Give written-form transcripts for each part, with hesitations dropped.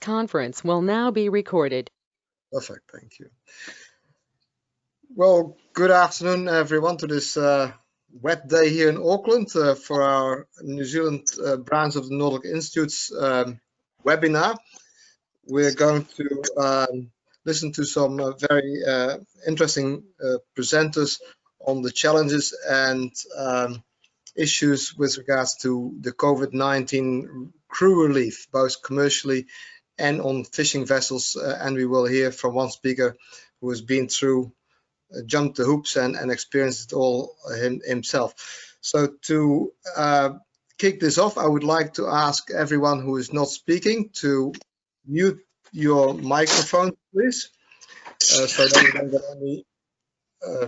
Conference will now be recorded. Perfect, thank you. Well, good afternoon, everyone, to this wet day here in Auckland for our New Zealand branch of the Nordic Institute's webinar. We're going to listen to some very interesting presenters on the challenges and issues with regards to the COVID-19 crew relief, both commercially and on fishing vessels. And we will hear from one speaker who has been through, jumped the hoops and experienced it all himself. So to kick this off, I would like to ask everyone who is not speaking to mute your microphone, please, so that we don't get any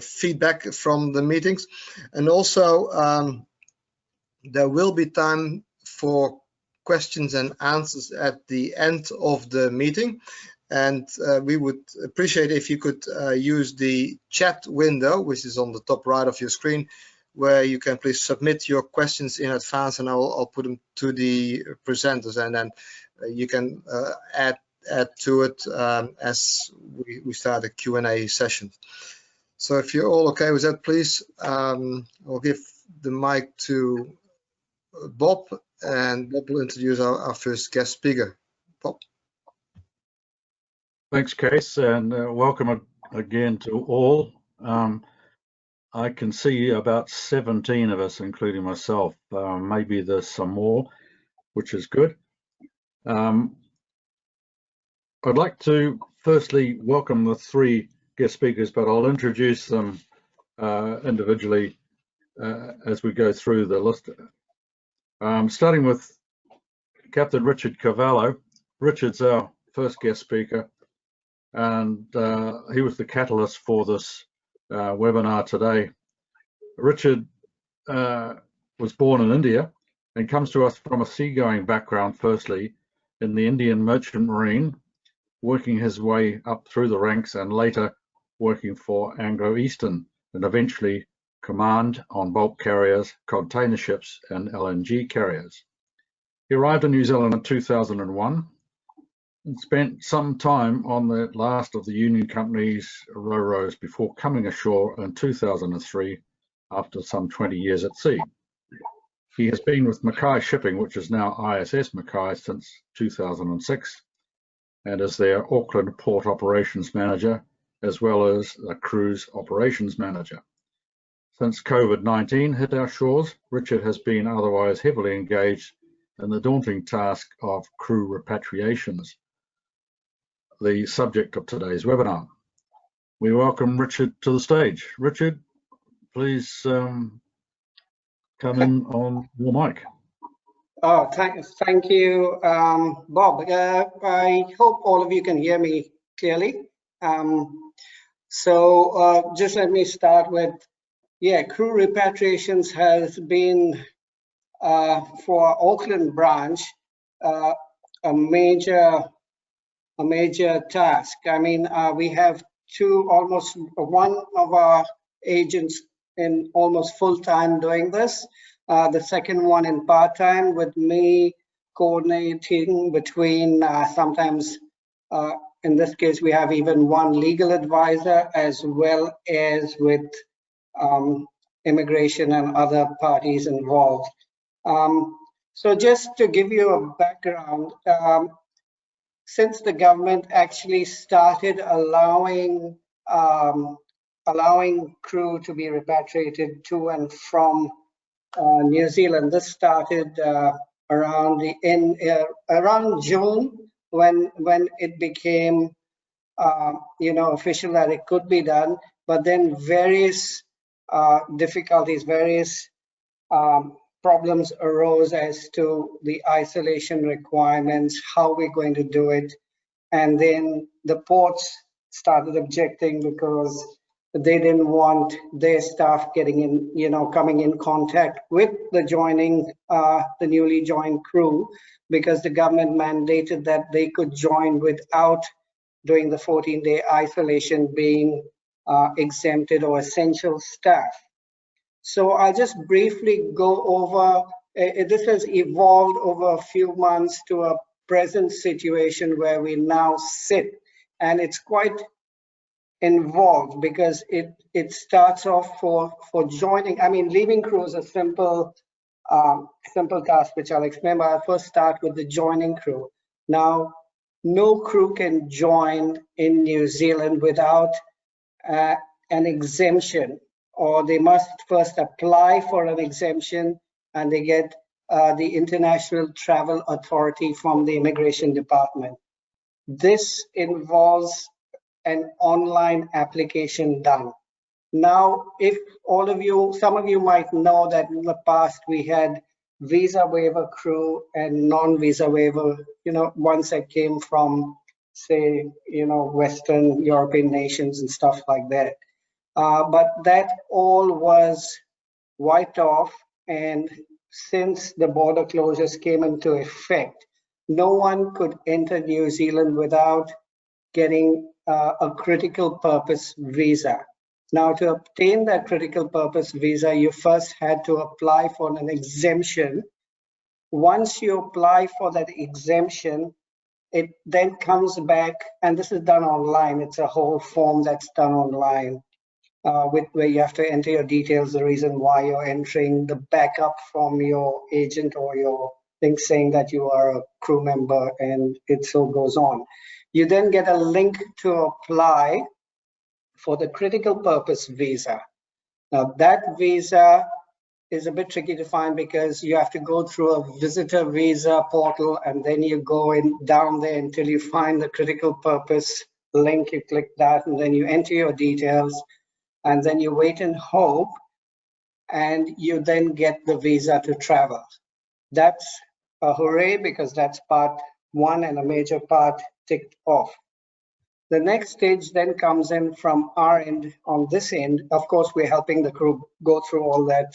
feedback from the meetings. And also, there will be time for questions and answers at the end of the meeting. And we would appreciate if you could use the chat window, which is on the top right of your screen, where you can please submit your questions in advance, and I'll put them to the presenters, and then you can add to it as we start the Q&A session. So if you're all okay with that, please, I'll give the mic to Bob, and Bob will introduce our first guest speaker. Bob. Thanks, Case, and welcome again to all. I can see about 17 of us, including myself. Maybe there's some more, which is good. I'd like to firstly welcome the three guest speakers, but I'll introduce them individually as we go through the list. Starting with Captain Richard Cavallo. Richard's our first guest speaker, and he was the catalyst for this webinar today. Richard was born in India and comes to us from a seagoing background, firstly in the Indian Merchant Marine, working his way up through the ranks and later working for Anglo-Eastern and eventually command on bulk carriers, container ships and LNG carriers. He arrived in New Zealand in 2001 and spent some time on the last of the Union Company's ro-ros before coming ashore in 2003 after some 20 years at sea. He has been with Mackay Shipping, which is now ISS Mackay, since 2006 and is their Auckland Port Operations Manager as well as a Cruise Operations Manager. Since COVID-19 hit our shores, Richard has been otherwise heavily engaged in the daunting task of crew repatriations, the subject of today's webinar. We welcome Richard to the stage. Richard, please come in on your mic. Oh, thank you, Bob. I hope all of you can hear me clearly. Just let me start with, crew repatriations has been for Auckland branch a major task. I mean, we have one of our agents in almost full-time doing this, the second one in part-time, with me coordinating between sometimes in this case we have even one legal advisor as well as with immigration and other parties involved. So just to give you a background, since the government actually started allowing crew to be repatriated to and from New Zealand, this started around June when it became official that it could be done. But then various difficulties, various problems arose as to the isolation requirements, how we're going to do it. And then the ports started objecting because they didn't want their staff getting in, coming in contact with the newly joined crew, because the government mandated that they could join without doing the 14-day isolation, being exempted or essential staff. So I'll just briefly go over, this has evolved over a few months to a present situation where we now sit, and it's quite involved because it starts off for joining. I mean, leaving crew is a simple task, which I'll explain, but I'll first start with the joining crew. Now, no crew can join in New Zealand without an exemption, or they must first apply for an exemption, and they get the International Travel Authority from the Immigration Department. This involves an online application done. Now, if some of you might know that in the past we had visa waiver crew and non-visa waiver, ones that came from, say, Western European nations and stuff like that. But that all was wiped off, and since the border closures came into effect, no one could enter New Zealand without getting a critical purpose visa. Now, to obtain that critical purpose visa, you first had to apply for an exemption. Once you apply for that exemption, it then comes back, and this is done online. It's a whole form that's done online, where you have to enter your details, the reason why you're entering, the backup from your agent or your thing saying that you are a crew member, and it so goes on. You then get a link to apply for the critical purpose visa. Now, that visa is a bit tricky to find because you have to go through a visitor visa portal, and then you go down there until you find the critical purpose link. You click that, and then you enter your details, and then you wait and hope, and you then get the visa to travel. That's a hooray, because that's part one and a major part ticked off. The next stage then comes in from our end. On this end, of course, we're helping the crew go through all that,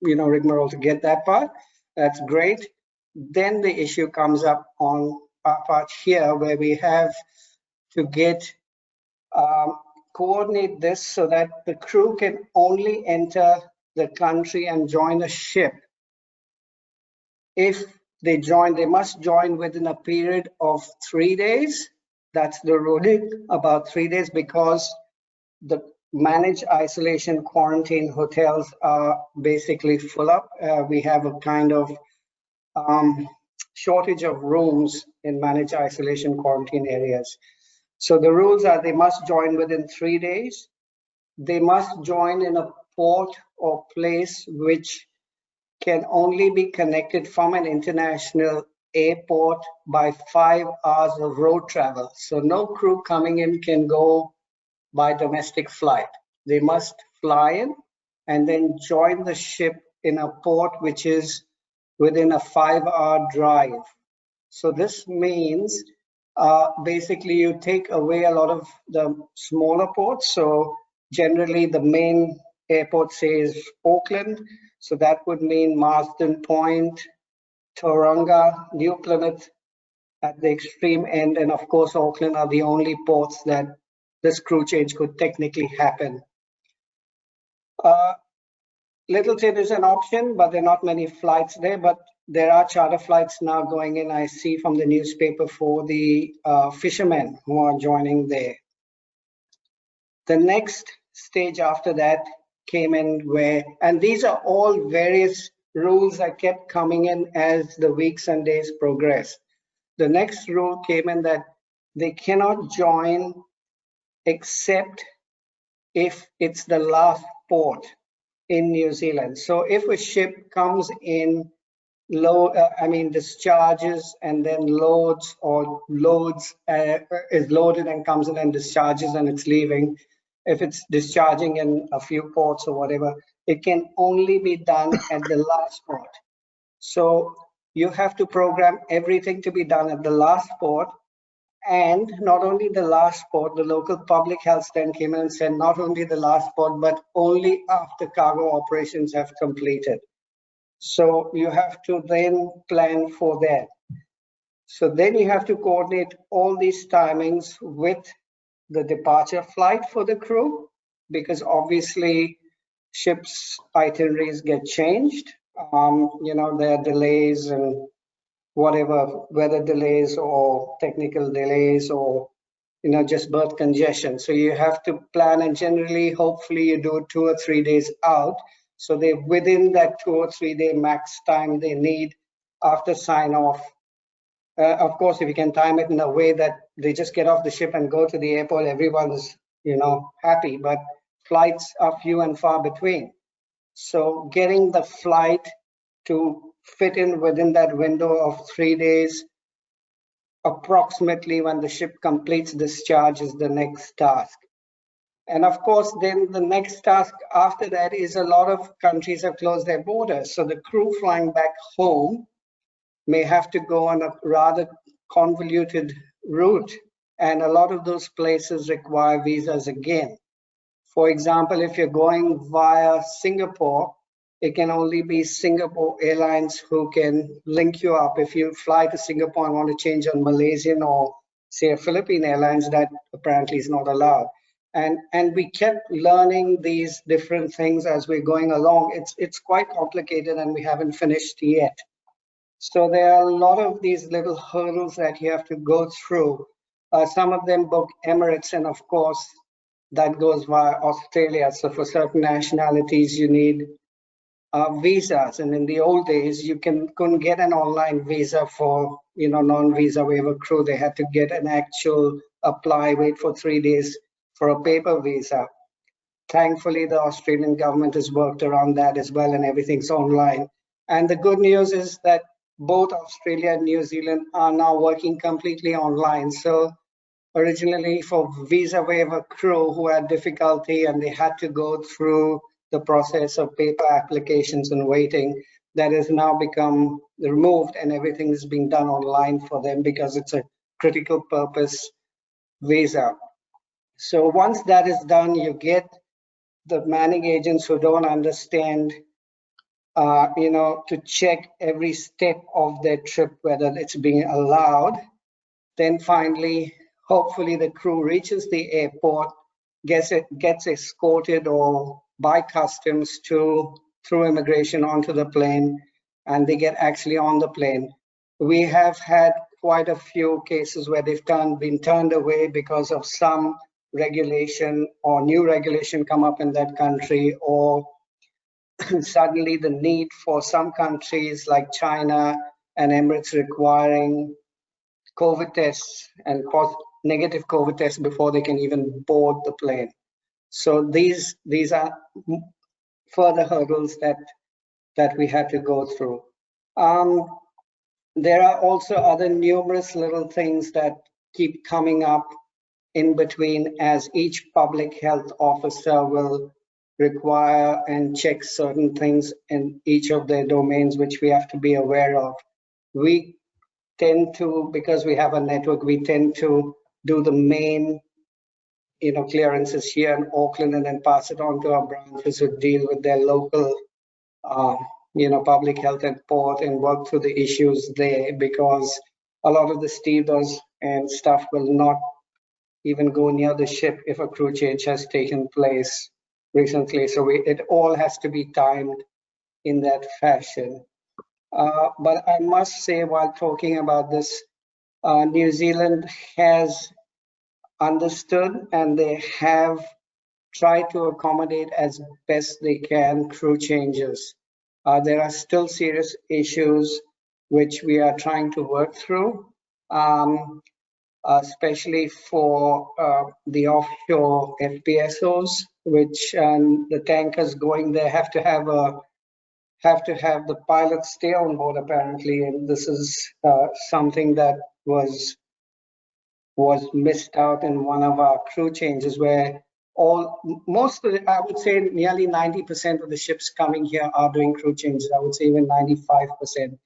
rigmarole to get that part. That's great. Then the issue comes up on our part here, where we have to coordinate this so that the crew can only enter the country and join a ship. If they join, they must join within a period of 3 days. That's the ruling, about 3 days, because the managed isolation quarantine hotels are basically full up. We have a kind of shortage of rooms in managed isolation quarantine areas. So the rules are they must join within 3 days. They must join in a port or place which can only be connected from an international airport by 5 hours of road travel. So no crew coming in can go by domestic flight. They must fly in and then join the ship in a port which is within a 5-hour drive. So this means basically you take away a lot of the smaller ports. So generally the main airport says Auckland. So that would mean Marsden Point, Tauranga, New Plymouth at the extreme end, and of course Auckland are the only ports that this crew change could technically happen. Littleton is an option, but there are not many flights there, but there are charter flights now going in, I see from the newspaper, for the fishermen who are joining there. The next stage after that came in and these are all various rules that kept coming in as the weeks and days progressed. The next rule came in that they cannot join except if it's the last port in New Zealand. So if a ship comes in, discharges and then loads, or is loaded and comes in and discharges and it's leaving, if it's discharging in a few ports or whatever, it can only be done at the last port. So you have to program everything to be done at the last port. And not only the last port, the local public health then came in and said not only the last port, but only after cargo operations have completed. So you have to then plan for that. So then you have to coordinate all these timings with the departure flight for the crew, because obviously ships' itineraries get changed. There are delays and whatever weather delays or technical delays or just berth congestion. So you have to plan, and generally, hopefully, you do it 2 or 3 days out. So they within that 2 or 3 day max time they need after sign off. Of course, if you can time it in a way that they just get off the ship and go to the airport, everyone's happy. But flights are few and far between. So getting the flight to fit in within that window of 3 days, approximately when the ship completes discharge, is the next task. And of course, then the next task after that is a lot of countries have closed their borders. So the crew flying back home may have to go on a rather convoluted route. And a lot of those places require visas again. For example, if you're going via Singapore, it can only be Singapore Airlines who can link you up. If you fly to Singapore and want to change on Malaysian or say a Philippine Airlines, that apparently is not allowed. And we kept learning these different things as we're going along. It's quite complicated and we haven't finished yet. So there are a lot of these little hurdles that you have to go through. Some of them book Emirates, and of course, that goes via Australia. So for certain nationalities, you need visas. And in the old days, you couldn't get an online visa for non-visa waiver crew. They had to get an actual apply, wait for 3 days for a paper visa. Thankfully, the Australian government has worked around that as well, and everything's online. And the good news is that both Australia and New Zealand are now working completely online. So originally for visa waiver crew who had difficulty and they had to go through the process of paper applications and waiting, that has now become removed and everything is being done online for them because it's a critical purpose visa. So once that is done, you get the manning agents who don't understand to check every step of their trip, whether it's being allowed. Then finally, hopefully the crew reaches the airport, gets escorted or by customs through immigration onto the plane, and they get actually on the plane. We have had quite a few cases where they've been turned away because of some regulation or new regulation come up in that country, or suddenly the need for some countries like China and Emirates requiring COVID tests and negative COVID tests before they can even board the plane. So these are further hurdles that we had to go through. There are also other numerous little things that keep coming up in between as each public health officer will require and check certain things in each of their domains, which we have to be aware of. We tend to, because we have a network, we tend to do the main clearances here in Auckland and then pass it on to our branches who deal with their local public health and port and work through the issues there, because a lot of the stevedores and stuff will not even go near the ship if a crew change has taken place recently. So it all has to be timed in that fashion. But I must say, while talking about this, New Zealand has understood and they have tried to accommodate as best they can crew changes. There are still serious issues which we are trying to work through, especially for the offshore FPSOs, which the tankers going there have to have the pilots stay on board apparently, and this is something that was missed out in one of our crew changes, where most of it, I would say nearly 90% of the ships coming here are doing crew changes. I would say even 95%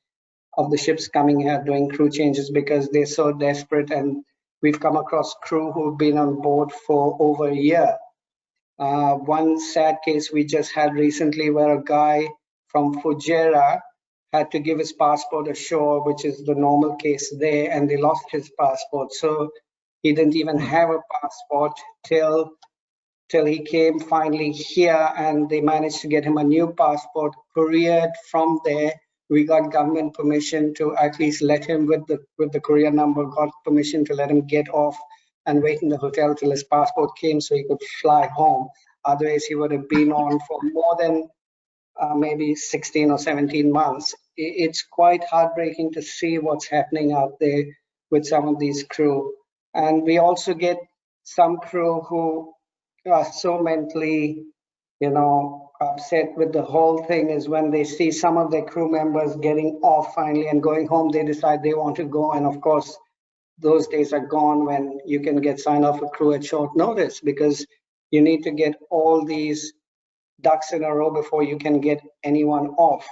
of the ships coming here doing crew changes because they're so desperate, and we've come across crew who've been on board for over a year. One sad case we just had recently where a guy from Fujairah had to give his passport ashore, which is the normal case there, and they lost his passport. So he didn't even have a passport till he came finally here, and they managed to get him a new passport, couriered from there we got government permission to at least let him with the courier number, got permission to let him get off and wait in the hotel till his passport came so he could fly home. Otherwise, he would have been on for more than maybe 16 or 17 months. It's quite heartbreaking to see what's happening out there with some of these crew. And we also get some crew who are so mentally, upset with the whole thing is when they see some of their crew members getting off finally and going home, they decide they want to go. And of course, those days are gone when you can get signed off a crew at short notice, because you need to get all these ducks in a row before you can get anyone off.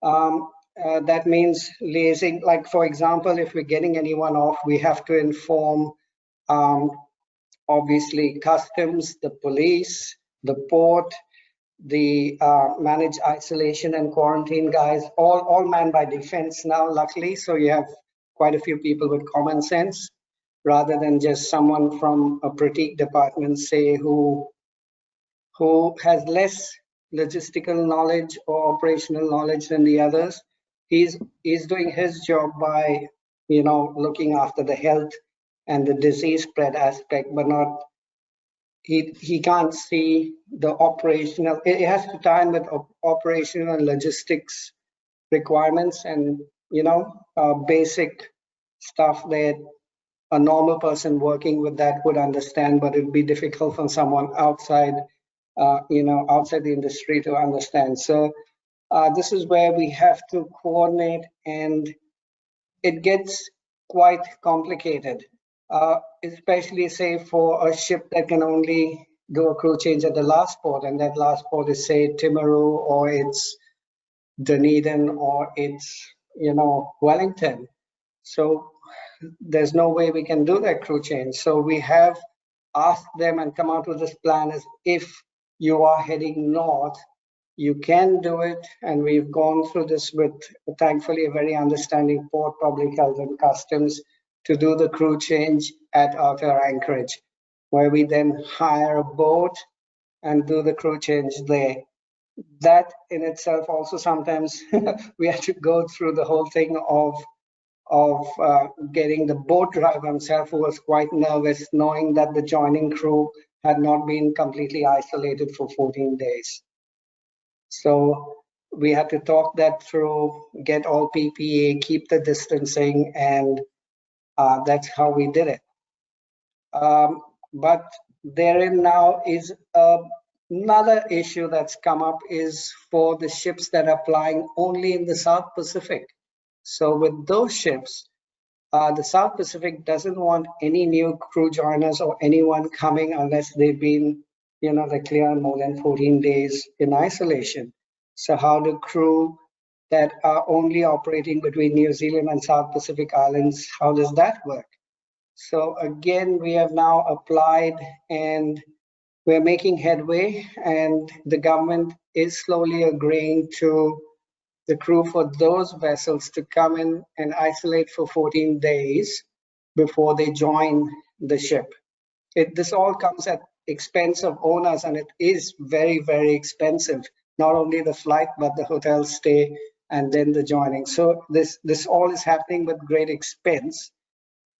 That means liaising, like for example, if we're getting anyone off, we have to inform obviously customs, the police, the port, the managed isolation and quarantine guys, all manned by defense now, luckily. So you have quite a few people with common sense, rather than just someone from a pratique department, say, who has less logistical knowledge or operational knowledge than the others. He's doing his job by, looking after the health and the disease spread aspect, but not, he can't see the operational. It has to tie in with operational and logistics requirements and, basic stuff that a normal person working with that would understand, but it'd be difficult for someone outside outside the industry to understand. So this is where we have to coordinate, and it gets quite complicated, especially say for a ship that can only do a crew change at the last port, and that last port is say Timaru, or it's Dunedin, or it's Wellington. So there's no way we can do that crew change. So we have asked them and come out with this plan as if you are heading north, you can do it. And we've gone through this with, thankfully, a very understanding port, public health and customs to do the crew change at outer anchorage, where we then hire a boat and do the crew change there. That in itself also sometimes we have to go through the whole thing of getting the boat driver himself, who was quite nervous, knowing that the joining crew had not been completely isolated for 14 days. So we had to talk that through, get all PPE, keep the distancing, and that's how we did it. But therein now is another issue that's come up, is for the ships that are plying only in the South Pacific. So with those ships, the South Pacific doesn't want any new crew joiners or anyone coming unless they've been, they clear more than 14 days in isolation. So how do crew that are only operating between New Zealand and South Pacific Islands, how does that work? So again, we have now applied and we're making headway, and the government is slowly agreeing to the crew for those vessels to come in and isolate for 14 days before they join the ship. This all comes at expense of owners, and it is very, very expensive. Not only the flight, but the hotel stay and then the joining. So this all is happening with great expense,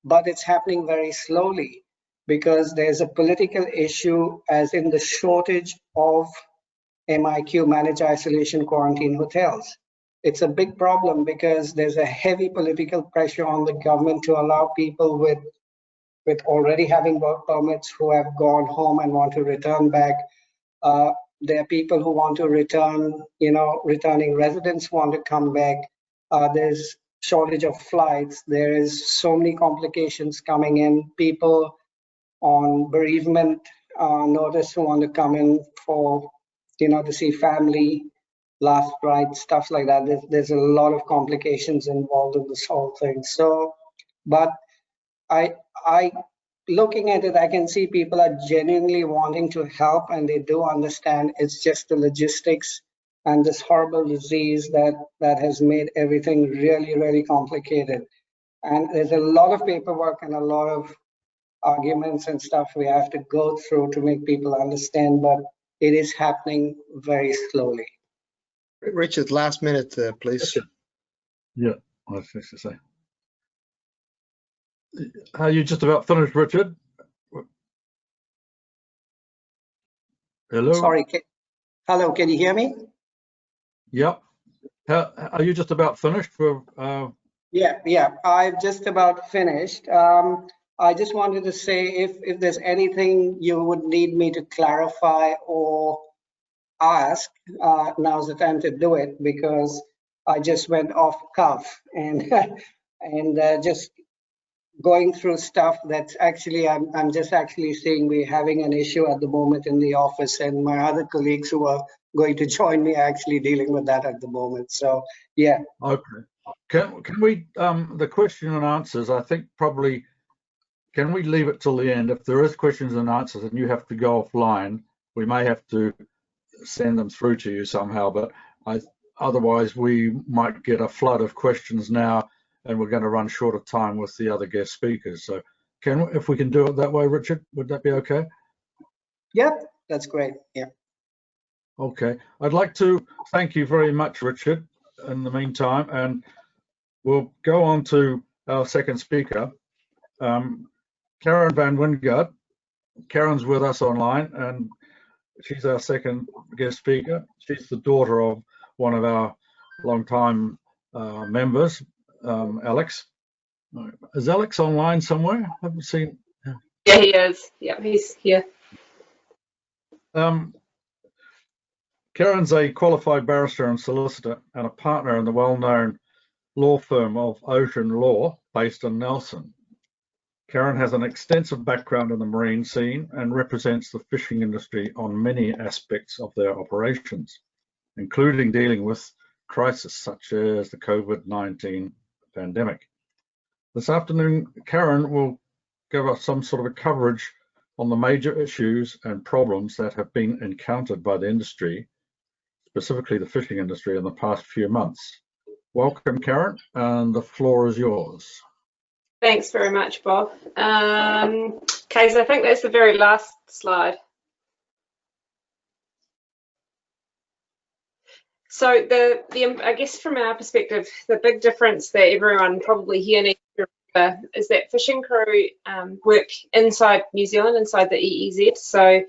but it's happening very slowly because there's a political issue, as in the shortage of MIQ, managed isolation quarantine hotels. It's a big problem because there's a heavy political pressure on the government to allow people with already having work permits who have gone home and want to return back. There are people who want to return, returning residents want to come back. There's shortage of flights. There is so many complications coming in. People on bereavement notice who want to come in for, to see family, last rites, stuff like that. There's a lot of complications involved in this whole thing. So, but I looking at it, I can see people are genuinely wanting to help, and they do understand it's just the logistics and this horrible disease that has made everything really, really complicated. And there's a lot of paperwork and a lot of arguments and stuff we have to go through to make people understand, but it is happening very slowly. Richard, last minute, please. Yeah, I was just to say. Are you just about finished, Richard? Hello? Sorry. Hello, can you hear me? Yep. Are you just about finished for? Yeah, I've just about finished. I just wanted to say if there's anything you would need me to clarify or ask, now's the time to do it, because I just went off cuff and and just going through stuff that's actually I'm just actually seeing we're having an issue at the moment in the office, and my other colleagues who are going to join me are actually dealing with that at the moment. So yeah. Okay. Can we the question and answers? I think probably can we leave it till the end? If there is questions and answers and you have to go offline, we may have to send them through to you somehow. But otherwise we might get a flood of questions now, and we're going to run short of time with the other guest speakers. So if we can do it that way, Richard, would that be okay? Yep, that's great. Yeah. Okay. I'd like to thank you very much, Richard, in the meantime, and we'll go on to our second speaker, Karen van Wingard. Karen's with us online, and she's our second guest speaker. She's the daughter of one of our longtime members, Alex. Is Alex online somewhere? I haven't seen. Yeah, he is. Yeah, he's here. Karen's a qualified barrister and solicitor and a partner in the well-known law firm of Ocean Law based in Nelson. Karen has an extensive background in the marine scene and represents the fishing industry on many aspects of their operations, including dealing with crises such as the COVID-19 pandemic. This afternoon, Karen will give us some sort of a coverage on the major issues and problems that have been encountered by the industry, specifically the fishing industry, in the past few months. Welcome, Karen, and the floor is yours. Thanks very much, Bob. Okay, so I think that's the very last slide. So I guess from our perspective, the big difference that everyone probably here needs to remember is that fishing crew work inside New Zealand, inside the EEZ. So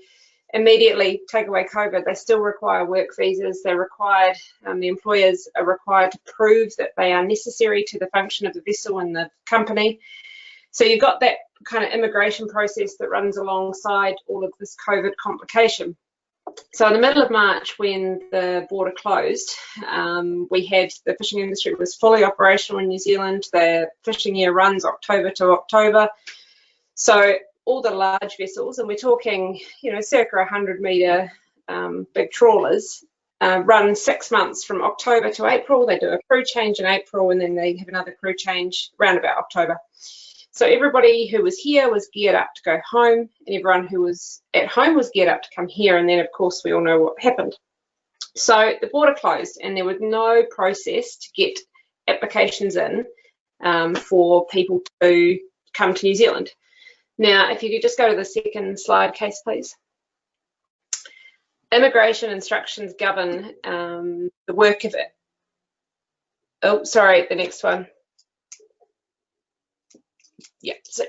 immediately take away COVID, they still require work visas. They're required, the employers are required to prove that they are necessary to the function of the vessel and the company. So you've got that kind of immigration process that runs alongside all of this COVID complication. So in the middle of March, when the border closed, we had the fishing industry was fully operational in New Zealand. The fishing year runs October to October. So all the large vessels, and we're talking, circa 100-metre big trawlers, run 6 months from October to April. They do a crew change in April, and then they have another crew change around about October. So everybody who was here was geared up to go home, and everyone who was at home was geared up to come here. And then, of course, we all know what happened. So the border closed, and there was no process to get applications in for people to come to New Zealand. Now, if you could just go to the second slide, Case, please. Immigration instructions govern the work of it. Oh, sorry, the next one. Yeah, so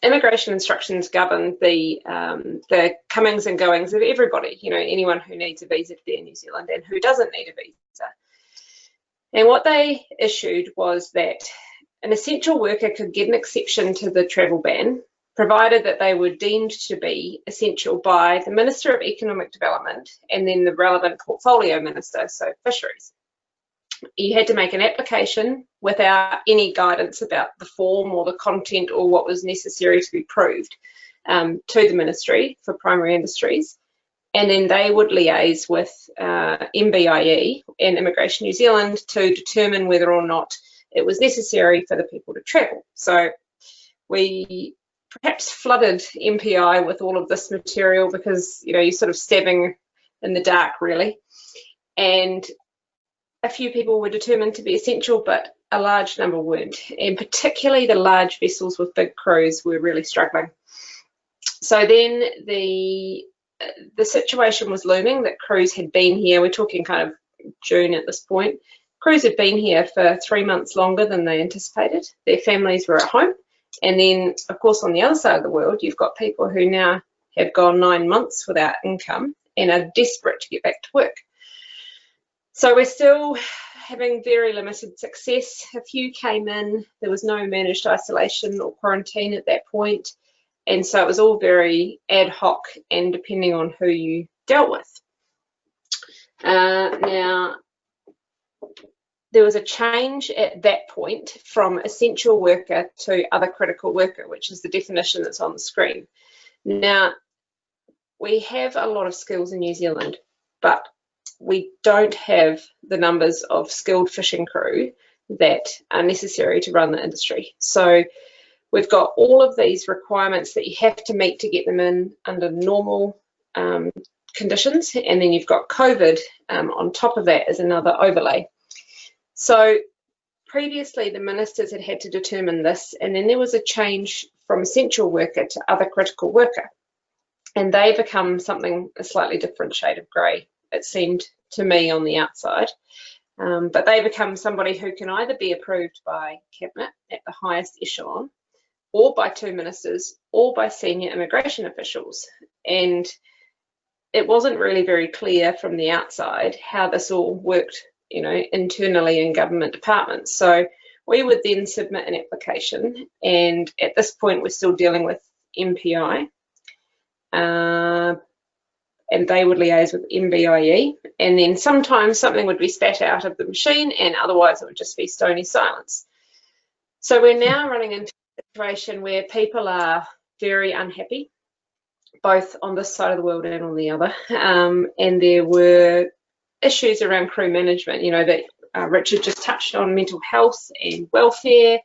immigration instructions govern the comings and goings of everybody, anyone who needs a visa to be in New Zealand and who doesn't need a visa. And what they issued was that an essential worker could get an exception to the travel ban, provided that they were deemed to be essential by the Minister of Economic Development and then the relevant portfolio minister, so fisheries. You had to make an application without any guidance about the form or the content or what was necessary to be proved to the Ministry for Primary Industries. And then they would liaise with MBIE and Immigration New Zealand to determine whether or not it was necessary for the people to travel. So we perhaps flooded MPI with all of this material because, you're sort of stabbing in the dark, really. And a few people were determined to be essential, but a large number weren't. And particularly the large vessels with big crews were really struggling. So then the situation was looming that crews had been here. We're talking kind of June at this point. Crews had been here for 3 months longer than they anticipated. Their families were at home. And then, of course, on the other side of the world, you've got people who now have gone 9 months without income and are desperate to get back to work. So we're still having very limited success. A few came in. There was no managed isolation or quarantine at that point. And so it was all very ad hoc and depending on who you dealt with. Now, there was a change at that point from essential worker to other critical worker, which is the definition that's on the screen. Now, we have a lot of skills in New Zealand, but we don't have the numbers of skilled fishing crew that are necessary to run the industry. So we've got all of these requirements that you have to meet to get them in under normal conditions, and then you've got COVID on top of that as another overlay. So previously the ministers had to determine this, and then there was a change from essential worker to other critical worker, and they become something a slightly different shade of grey, it seemed to me on the outside. But they become somebody who can either be approved by Cabinet at the highest echelon, or by 2 ministers, or by senior immigration officials. And it wasn't really very clear from the outside how this all worked, you know, internally in government departments. So we would then submit an application, and at this point we're still dealing with MPI, and they would liaise with MBIE, and then sometimes something would be spat out of the machine, and otherwise it would just be stony silence. So we're now running into a situation where people are very unhappy, both on this side of the world and on the other, and there were issues around crew management, you know, that Richard just touched on, mental health and welfare.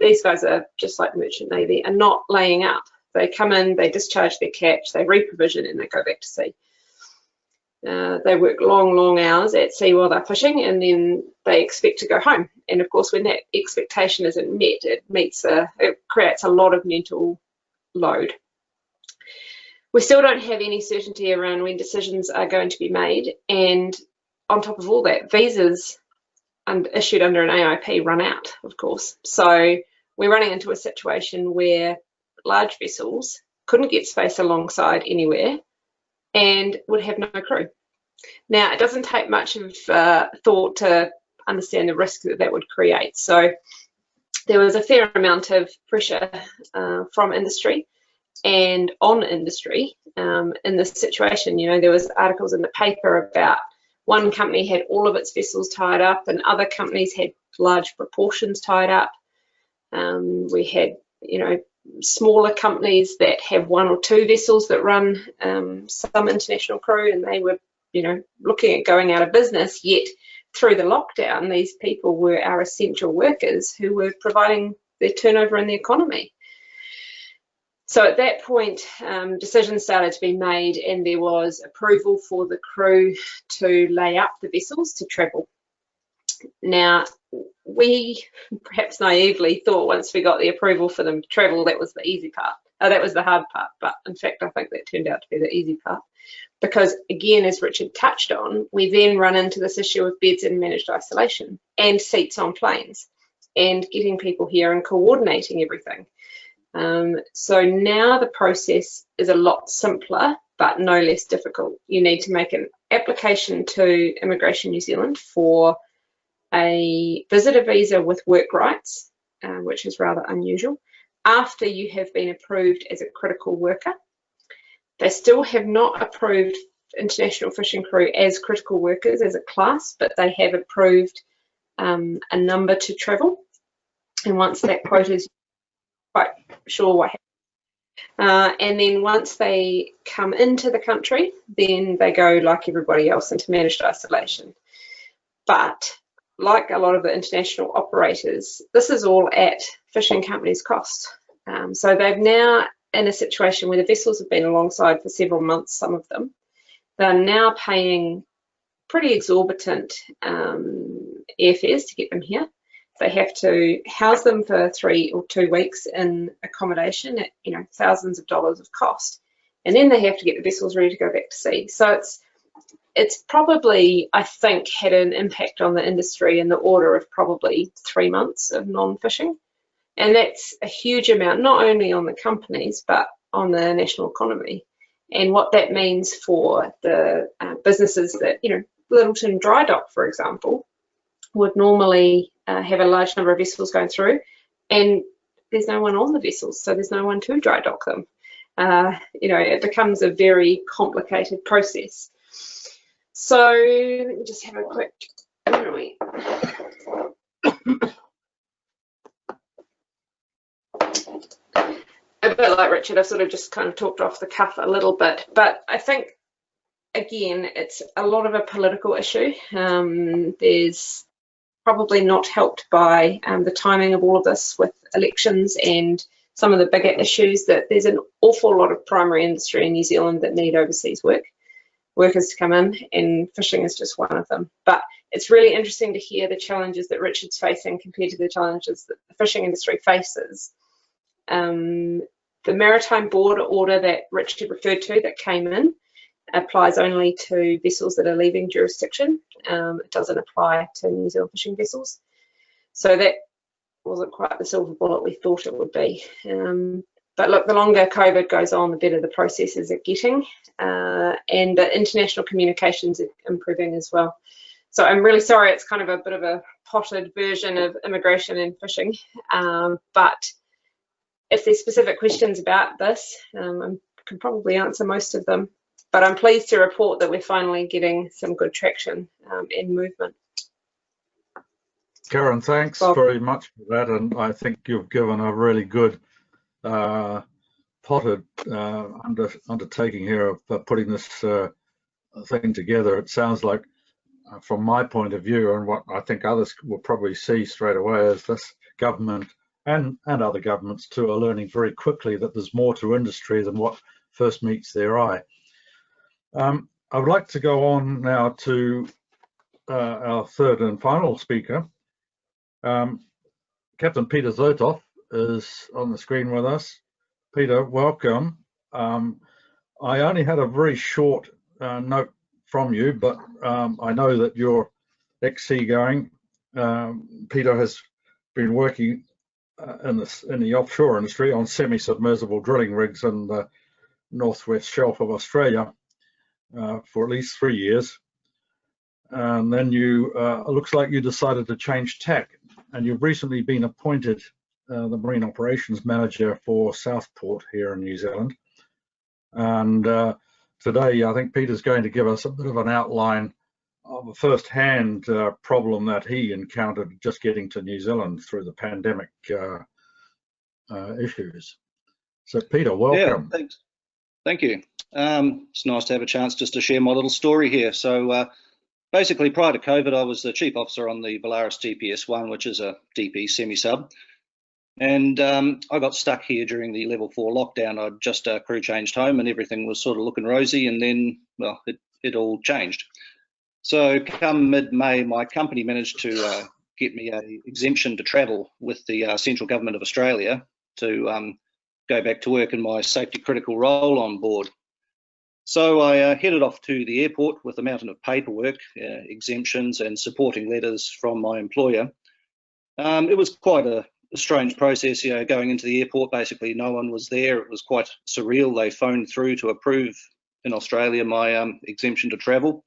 These guys are just like the Merchant Navy, are not laying up. They come in, they discharge their catch, they reprovision, and they go back to sea. They work long hours at sea while they're fishing, and then they expect to go home. And of course, when that expectation isn't met, it creates a lot of mental load. We still don't have any certainty around when decisions are going to be made, and on top of all that, visas issued under an AIP run out, of course. So we're running into a situation where large vessels couldn't get space alongside anywhere and would have no crew. Now, it doesn't take much of thought to understand the risk that that would create. So there was a fair amount of pressure from industry and on industry in this situation. You know, there was articles in the paper about one company had all of its vessels tied up and other companies had large proportions tied up. We had, you know, smaller companies that have 1 or 2 vessels that run some international crew, and they were, you know, looking at going out of business. Yet through the lockdown, these people were our essential workers who were providing their turnover in the economy. So at that point, decisions started to be made, and there was approval for the crew to lay up the vessels to travel. Now, we perhaps naively thought once we got the approval for them to travel, that was the easy part. That was the hard part, but in fact, I think that turned out to be the easy part. Because again, as Richard touched on, we then run into this issue of beds in managed isolation and seats on planes and getting people here and coordinating everything. So now the process is a lot simpler, but no less difficult. You need to make an application to Immigration New Zealand for a visitor visa with work rights, which is rather unusual, after you have been approved as a critical worker. They still have not approved international fishing crew as critical workers as a class, but they have approved a number to travel. And once that quota is quite sure what happens. And then once they come into the country, then they go like everybody else into managed isolation. But like a lot of the international operators, this is all at fishing companies' cost. So they've now in a situation where the vessels have been alongside for several months, some of them, they're now paying pretty exorbitant airfares to get them here. They have to house them for 3 or 2 weeks in accommodation at, you know, thousands of dollars of cost. And then they have to get the vessels ready to go back to sea. So it's probably, I think, had an impact on the industry in the order of probably 3 months of non-fishing. And that's a huge amount, not only on the companies, but on the national economy. And what that means for the businesses that, Littleton Dry Dock, for example, would normally have a large number of vessels going through, and there's no one on the vessels, so there's no one to dry dock them. It becomes a very complicated process. So let me just have a quick, where are we? A bit like Richard, I've sort of just kind of talked off the cuff a little bit, but I think, again, it's a lot of a political issue. There's probably not helped by the timing of all of this with elections and some of the bigger issues, that there's an awful lot of primary industry in New Zealand that need overseas workers to come in, and fishing is just one of them. But it's really interesting to hear the challenges that Richard's facing compared to the challenges that the fishing industry faces. The maritime border order that Richard referred to that came in applies only to vessels that are leaving jurisdiction. It doesn't apply to New Zealand fishing vessels. So that wasn't quite the silver bullet we thought it would be. But look, the longer COVID goes on, the better the processes are getting, and the international communications are improving as well. So I'm really sorry, it's kind of a bit of a potted version of immigration and fishing, but if there's specific questions about this, I can probably answer most of them. But I'm pleased to report that we're finally getting some good traction and movement. Karen, thanks very much for that, and I think you've given a really good potted undertaking here of putting this thing together. It sounds like, from my point of view, and what I think others will probably see straight away, is this government and other governments too are learning very quickly that there's more to industry than what first meets their eye. I would like to go on now to our third and final speaker. Captain Peter Zotov is on the screen with us. Peter, welcome. I only had a very short note from you, but I know that you're ex-seagoing. Peter has been working in the offshore industry on semi-submersible drilling rigs in the northwest shelf of Australia for at least 3 years. And then you, looks like you decided to change tack, and you've recently been appointed the Marine Operations Manager for Southport here in New Zealand. And today, I think Peter's going to give us a bit of an outline of a first-hand problem that he encountered just getting to New Zealand through the pandemic issues. So, Peter, welcome. Yeah, thanks. Thank you. It's nice to have a chance just to share my little story here. So, basically, prior to COVID, I was the chief officer on the Valaris DPS-1, which is a DP semi-sub. And I got stuck here during the level 4 lockdown. I'd just crew changed home and everything was sort of looking rosy, and then, well, it all changed. So come mid-May, my company managed to get me an exemption to travel with the central government of Australia to go back to work in my safety critical role on board. So I headed off to the airport with a mountain of paperwork, exemptions and supporting letters from my employer. It was quite a strange process, going into the airport. Basically, no one was there. It was quite surreal. They phoned through to approve in Australia my exemption to travel.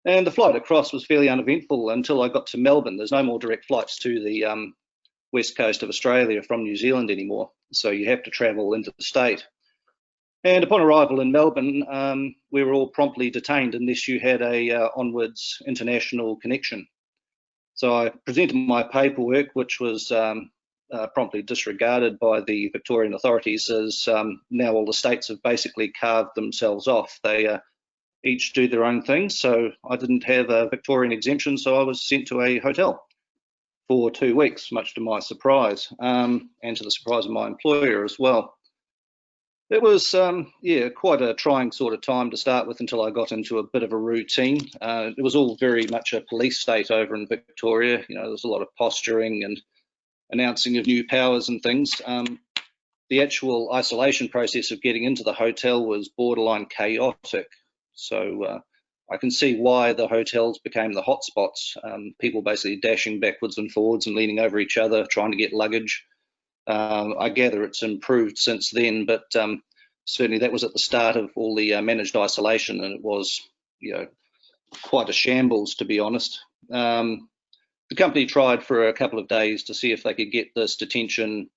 And the flight across was fairly uneventful until I got to Melbourne. There's no more direct flights to the west coast of Australia from New Zealand anymore. So you have to travel into the state. And upon arrival in Melbourne, we were all promptly detained unless you had a onwards international connection. So I presented my paperwork, which was promptly disregarded by the Victorian authorities, as now all the states have basically carved themselves off. They each do their own thing. So I didn't have a Victorian exemption, so I was sent to a hotel for 2 weeks, much to my surprise, and to the surprise of my employer as well. It was, yeah, quite a trying sort of time to start with until I got into a bit of a routine. It was all very much a police state over in Victoria. You know, there was a lot of posturing and announcing of new powers and things. The actual isolation process of getting into the hotel was borderline chaotic. So I can see why the hotels became the hotspots. People basically dashing backwards and forwards and leaning over each other, trying to get luggage. I gather it's improved since then, but certainly that was at the start of all the managed isolation, and it was, quite a shambles, to be honest. The company tried for a couple of days to see if they could get this detention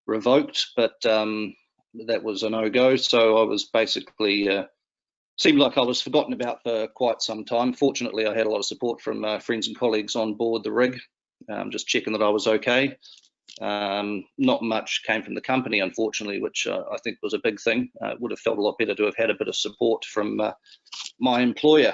revoked, but that was a no-go. So I was basically seemed like I was forgotten about for quite some time. Fortunately, I had a lot of support from friends and colleagues on board the rig, just checking that I was okay. Not much came from the company, unfortunately, which I think was a big thing. It would have felt a lot better to have had a bit of support from my employer.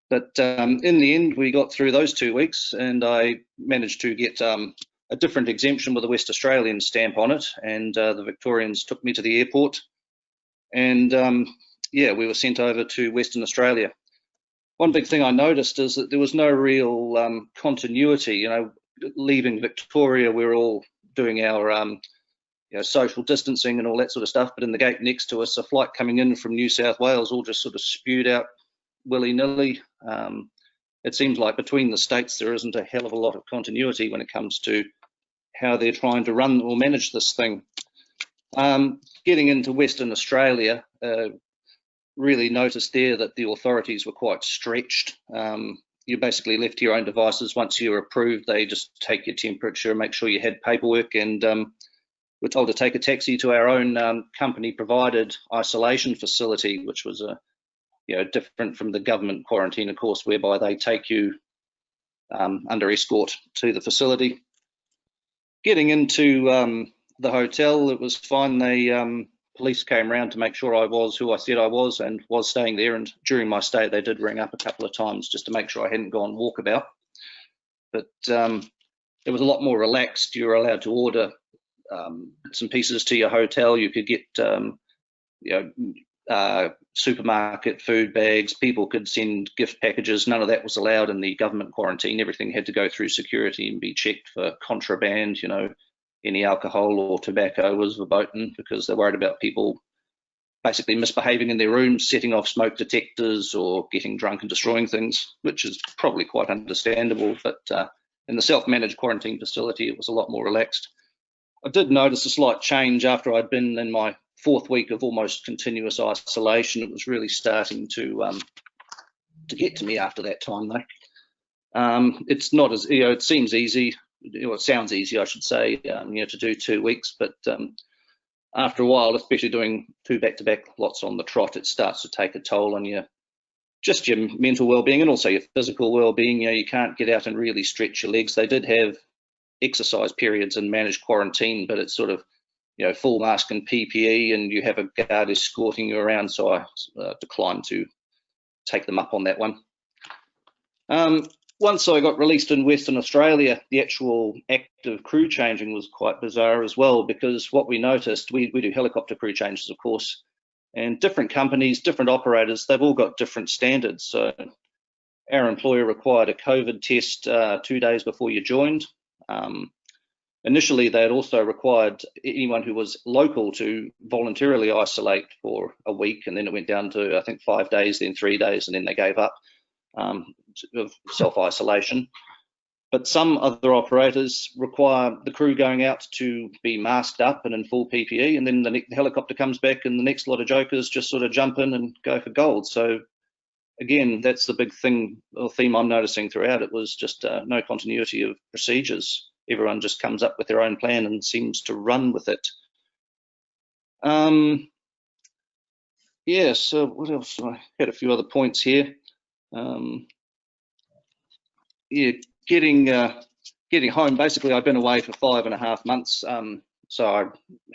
But in the end, we got through those 2 weeks, and I managed to get a different exemption with a West Australian stamp on it, and the Victorians took me to the airport, and yeah, we were sent over to Western Australia. One big thing I noticed is that there was no real continuity. Leaving Victoria, we were all doing our social distancing and all that sort of stuff, but in the gate next to us, a flight coming in from New South Wales all just sort of spewed out willy-nilly. It seems like between the states there isn't a hell of a lot of continuity when it comes to how they're trying to run or manage this thing. Getting into Western Australia, really noticed there that the authorities were quite stretched. You're basically left to your own devices. Once you're approved, they just take your temperature, make sure you had paperwork, and we're told to take a taxi to our own company-provided isolation facility, which was different from the government quarantine, of course, whereby they take you under escort to the facility. Getting into the hotel, it was fine. Police came around to make sure I was who I said I was and was staying there, and during my stay they did ring up a couple of times just to make sure I hadn't gone walkabout. But it was a lot more relaxed. You were allowed to order bits and pieces to your hotel. You could get supermarket food bags. People could send gift packages. None of that was allowed in the government quarantine. Everything had to go through security and be checked for contraband. Any alcohol or tobacco was verboten, because they're worried about people basically misbehaving in their rooms, setting off smoke detectors or getting drunk and destroying things, which is probably quite understandable. But in the self-managed quarantine facility, it was a lot more relaxed. I did notice a slight change after I'd been in my 4th week of almost continuous isolation. It was really starting to get to me after that time, though. It's not as, it seems easy. It sounds easy, I should say, to do 2 weeks, but after a while, especially doing 2 back-to-back lots on the trot, it starts to take a toll on your mental well-being and also your physical well-being. You can't get out and really stretch your legs. They did have exercise periods in managed quarantine, but it's sort of full mask and PPE, and you have a guard escorting you around, so I declined to take them up on that one. Once I got released in Western Australia, the actual act of crew changing was quite bizarre as well, because what we noticed, we do helicopter crew changes, of course, and different companies, different operators, they've all got different standards. So our employer required a COVID test 2 days before you joined. Initially, they had also required anyone who was local to voluntarily isolate for a week, and then it went down to, I think, 5 days, then 3 days, and then they gave up of self-isolation. But some other operators require the crew going out to be masked up and in full PPE, and then the helicopter comes back and the next lot of jokers just sort of jump in and go for gold. So again, that's the big thing or theme I'm noticing throughout. It was just no continuity of procedures. Everyone just comes up with their own plan and seems to run with it. Yeah, so what else? I had a few other points here. Yeah, getting home. Basically, I've been away for 5.5 months. So I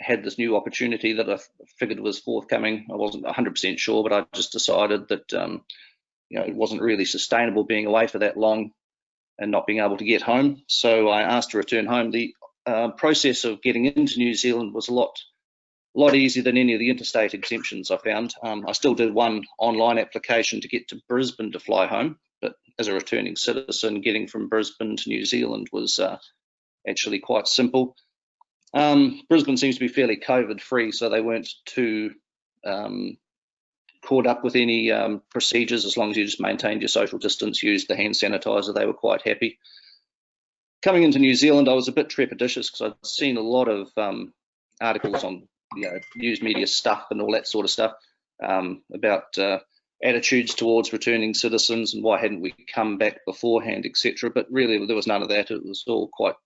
had this new opportunity that I figured was forthcoming. I wasn't 100% sure, but I just decided that it wasn't really sustainable being away for that long and not being able to get home. So I asked to return home. The process of getting into New Zealand was a lot easier than any of the interstate exemptions I found. I still did one online application to get to Brisbane to fly home, but as a returning citizen, getting from Brisbane to New Zealand was actually quite simple. Brisbane seems to be fairly COVID-free, so they weren't too caught up with any procedures as long as you just maintained your social distance, used the hand sanitizer. They were quite happy. Coming into New Zealand, I was a bit trepidatious because I'd seen a lot of articles on news media stuff and all that sort of stuff about attitudes towards returning citizens and why hadn't we come back beforehand, etc. But really, there was none of that. It was all quite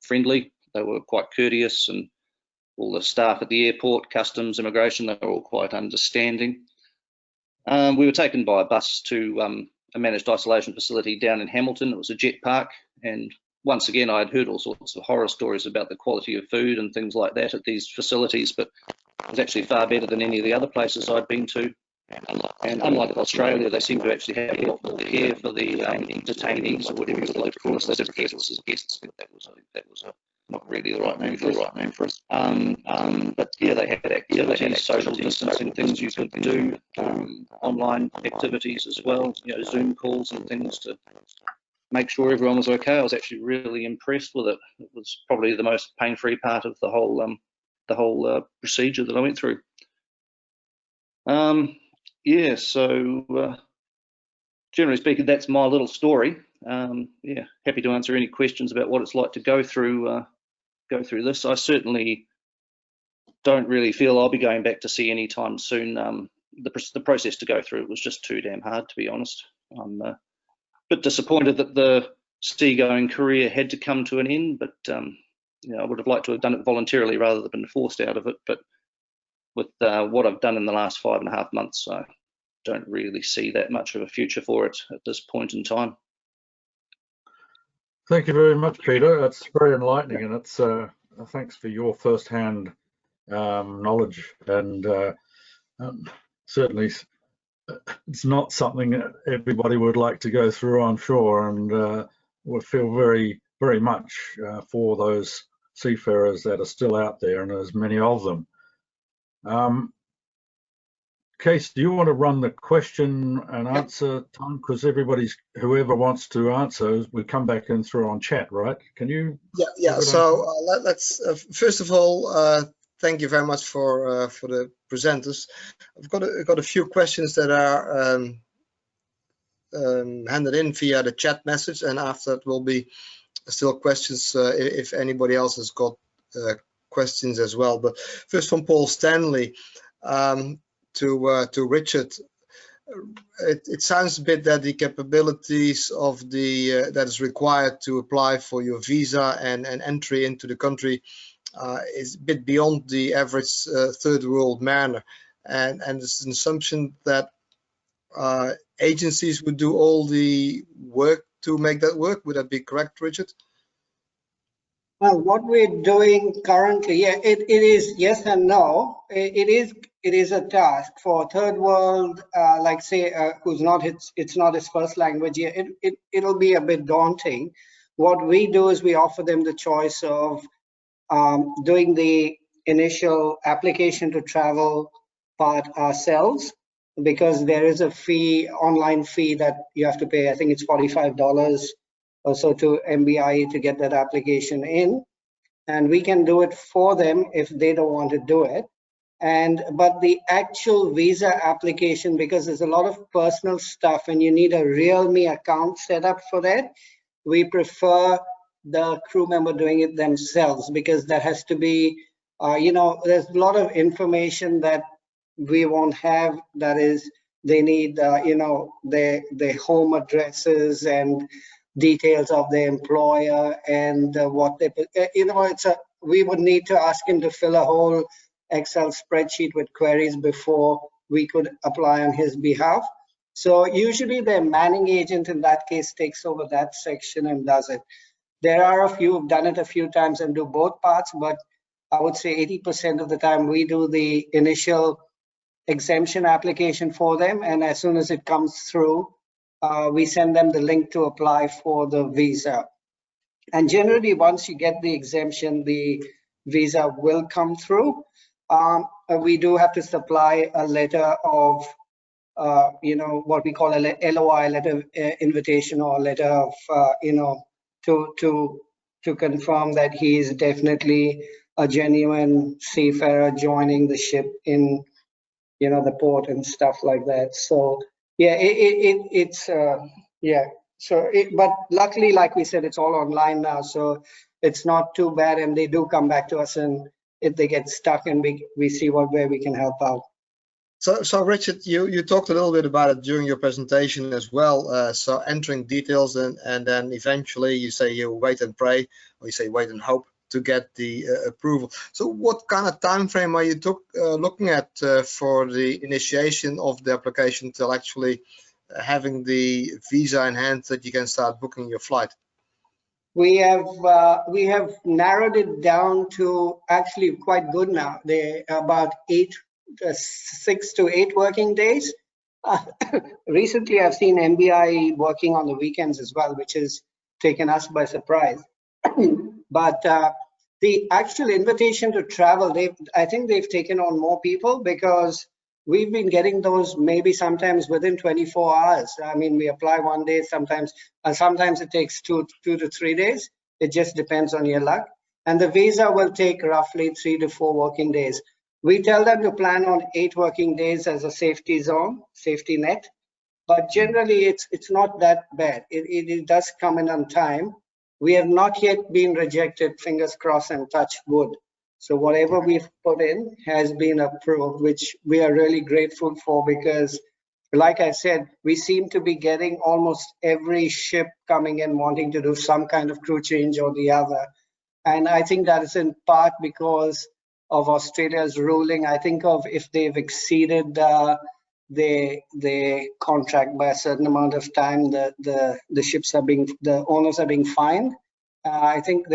friendly. They were quite courteous, and all the staff at the airport, customs, immigration, they were all quite understanding. We were taken by a bus to a managed isolation facility down in Hamilton. It was a jet park, and once again, I had heard all sorts of horror stories about the quality of food and things like that at these facilities, but it was actually far better than any of the other places I'd been to. And unlike Australia, they seem to actually have a lot more care for the detainees, or whatever you would like to call us. They didn't care as guests. That was not really the right name for us. But yeah, they had activities, social distancing things you could do, online activities as well, Zoom calls and things to make sure everyone was okay. I was actually really impressed with it. It was probably the most pain-free part of the whole procedure that I went through. Yeah, so generally speaking, that's my little story. Yeah, happy to answer any questions about what it's like to go through this. I certainly don't really feel I'll be going back to sea anytime soon. The process to go through it was just too damn hard, to be honest. I'm a bit disappointed that the seagoing career had to come to an end, but I would have liked to have done it voluntarily rather than been forced out of it. But with what I've done in the last 5.5 months, I don't really see that much of a future for it at this point in time. Thank you very much, Peter. It's very enlightening, and it's thanks for your first-hand knowledge. And certainly, it's not something that everybody would like to go through, I'm sure, and would feel very, very much for those seafarers that are still out there, and there's many of them. Case, do you want to run the question and answer time? Because whoever wants to answer, we come back in through on chat, right? Can you? Yeah. So let's first of all, thank you very much for the presenters. I've got a few questions that are handed in via the chat message, and after that will be still questions if anybody else has got questions as well. But first from Paul Stanley. To Richard, it sounds a bit that the capabilities of that is required to apply for your visa and entry into the country is a bit beyond the average third world manner, and it's an assumption that agencies would do all the work to make that work. Would that be correct, Richard? Well, what we're doing currently, yeah, it is yes and no. It is a task for third world, like say, who's not it's not his first language. Yeah, it'll be a bit daunting. What we do is we offer them the choice of doing the initial application to travel part ourselves, because there is a fee, online fee that you have to pay. I think it's $45 or so to MBIE to get that application in, and we can do it for them if they don't want to do it. But the actual visa application, because there's a lot of personal stuff and you need a RealMe account set up for that, we prefer the crew member doing it themselves, because that has to be, there's a lot of information that we won't have. That is, they need, their home addresses and details of the employer and what they, we would need to ask him to fill a whole Excel spreadsheet with queries before we could apply on his behalf. So usually the manning agent in that case takes over that section and does it. There are a few who've done it a few times and do both parts, but I would say 80% of the time we do the initial exemption application for them, and as soon as it comes through, we send them the link to apply for the visa. And generally, once you get the exemption, the visa will come through. We do have to supply a letter of, what we call a LOI, letter of invitation, or letter of, to confirm that he is definitely a genuine seafarer joining the ship in the port and stuff like that. So yeah, it's yeah. So but luckily, like we said, it's all online now, so it's not too bad, and they do come back to us, and if they get stuck, and we see where we can help out. So Richard, you talked a little bit about it during your presentation as well. So entering details and then eventually you say you wait and pray, or you say wait and hope to get the approval. So what kind of time frame are you looking at for the initiation of the application till actually having the visa in hand that you can start booking your flight? We have narrowed it down to actually quite good now. They're about 6 to 8 working days. Recently, I've seen MBI working on the weekends as well, which has taken us by surprise. But the actual invitation to travel, I think they've taken on more people, because we've been getting those maybe sometimes within 24 hours. I mean, we apply one day, sometimes it takes two to 3 days. It just depends on your luck. And the visa will take roughly 3 to 4 working days. We tell them to plan on 8 working days as a safety zone, safety net. But generally, it's not that bad. It does come in on time. We have not yet been rejected, fingers crossed and touch wood. So whatever we've put in has been approved, which we are really grateful for, because like I said, we seem to be getting almost every ship coming in wanting to do some kind of crew change or the other. And I think that is in part because of Australia's ruling. I think of if they've exceeded the contract by a certain amount of time, the owners are being fined. I think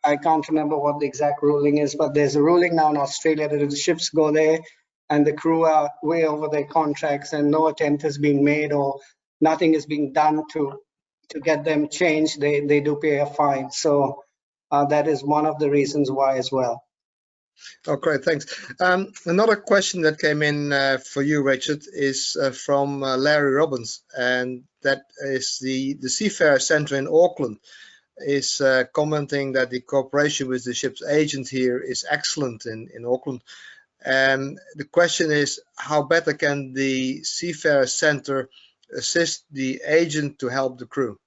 I can't remember what the exact ruling is, but there's a ruling now in Australia that if the ships go there and the crew are way over their contracts and no attempt is being made or nothing is being done to get them changed, they do pay a fine. So that is one of the reasons why as well. Oh, great, thanks. Another question that came in for you, Richard, is from Larry Robbins, and that is the Seafarer Centre in Auckland is commenting that the cooperation with the ship's agent here is excellent in Auckland. And the question is, how better can the Seafarer Centre assist the agent to help the crew?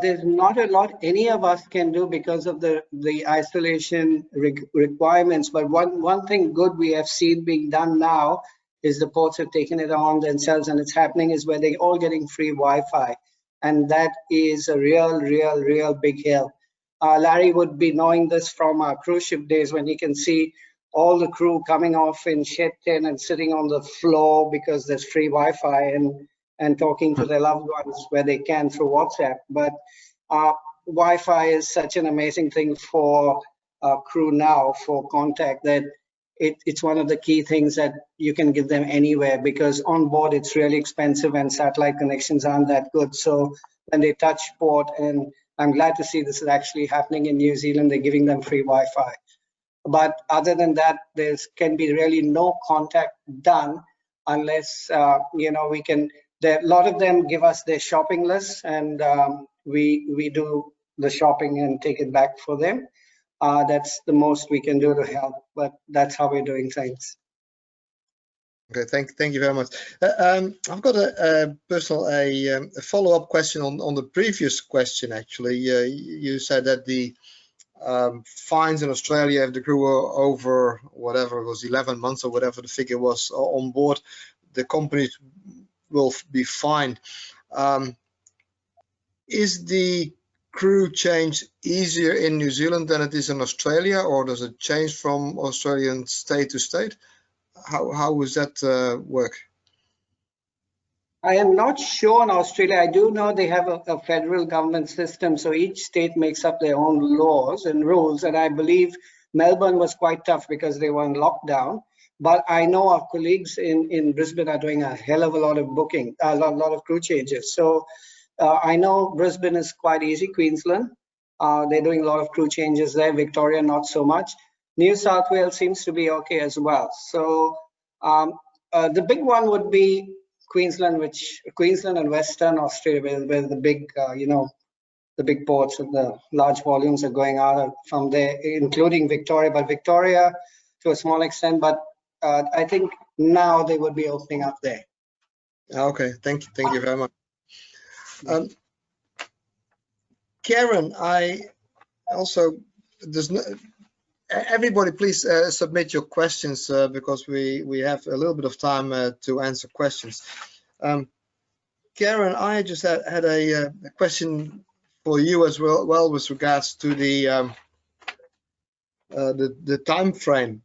There's not a lot any of us can do because of the isolation requirements. But one thing good we have seen being done now is the ports have taken it on themselves, and it's happening is where they're all getting free Wi-Fi. And that is a real big help. Larry would be knowing this from our cruise ship days, when he can see all the crew coming off in shed 10 and sitting on the floor because there's free Wi-Fi, and talking to their loved ones where they can through WhatsApp. But Wi-Fi is such an amazing thing for crew now for contact, that it's one of the key things that you can give them anywhere, because on board it's really expensive and satellite connections aren't that good. So when they touch port, and I'm glad to see this is actually happening in New Zealand, they're giving them free Wi-Fi. But other than that, there can be really no contact done unless we can. A lot of them give us their shopping list, and we do the shopping and take it back for them. That's the most we can do to help, but that's how we're doing things. Okay, thank you very much. I've got a follow-up question on the previous question. Actually, you said that the fines in Australia, if the crew were over whatever it was, 11 months or whatever the figure was on board, the companies will be fined. Is the crew change easier in New Zealand than it is in Australia, or does it change from Australian state to state? How does that work? I am not sure in Australia. I do know they have a federal government system, so each state makes up their own laws and rules, and I believe Melbourne was quite tough because they were in lockdown. But I know our colleagues in Brisbane are doing a hell of a lot of booking, a lot of crew changes. So I know Brisbane is quite easy. Queensland, they're doing a lot of crew changes there. Victoria, not so much. New South Wales seems to be okay as well. So the big one would be Queensland and Western Australia, where the big, the big ports and the large volumes are going out from there, including Victoria. But Victoria, to a small extent, but I think now they would be opening up there. Okay, thank you very much. Karen, I also, everybody please submit your questions because we have a little bit of time to answer questions. Karen, I just had a question for you as well with regards to the time frame.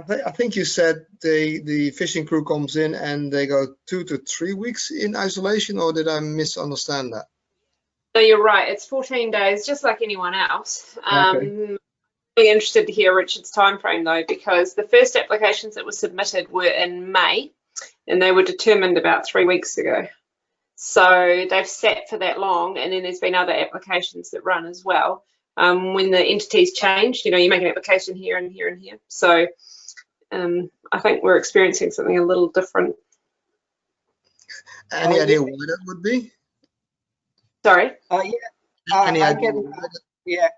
I think you said the fishing crew comes in and they go 2 to 3 weeks in isolation, or did I misunderstand that? No, you're right. It's 14 days, just like anyone else. Okay. Really interested to hear Richard's time frame though, because the first applications that were submitted were in May, and they were determined about 3 weeks ago. So they've sat for that long, and then there's been other applications that run as well. When the entities change, you know, you make an application here and here and here. So I think we're experiencing something a little different. Any idea why that would be? Sorry? Any idea? Yeah,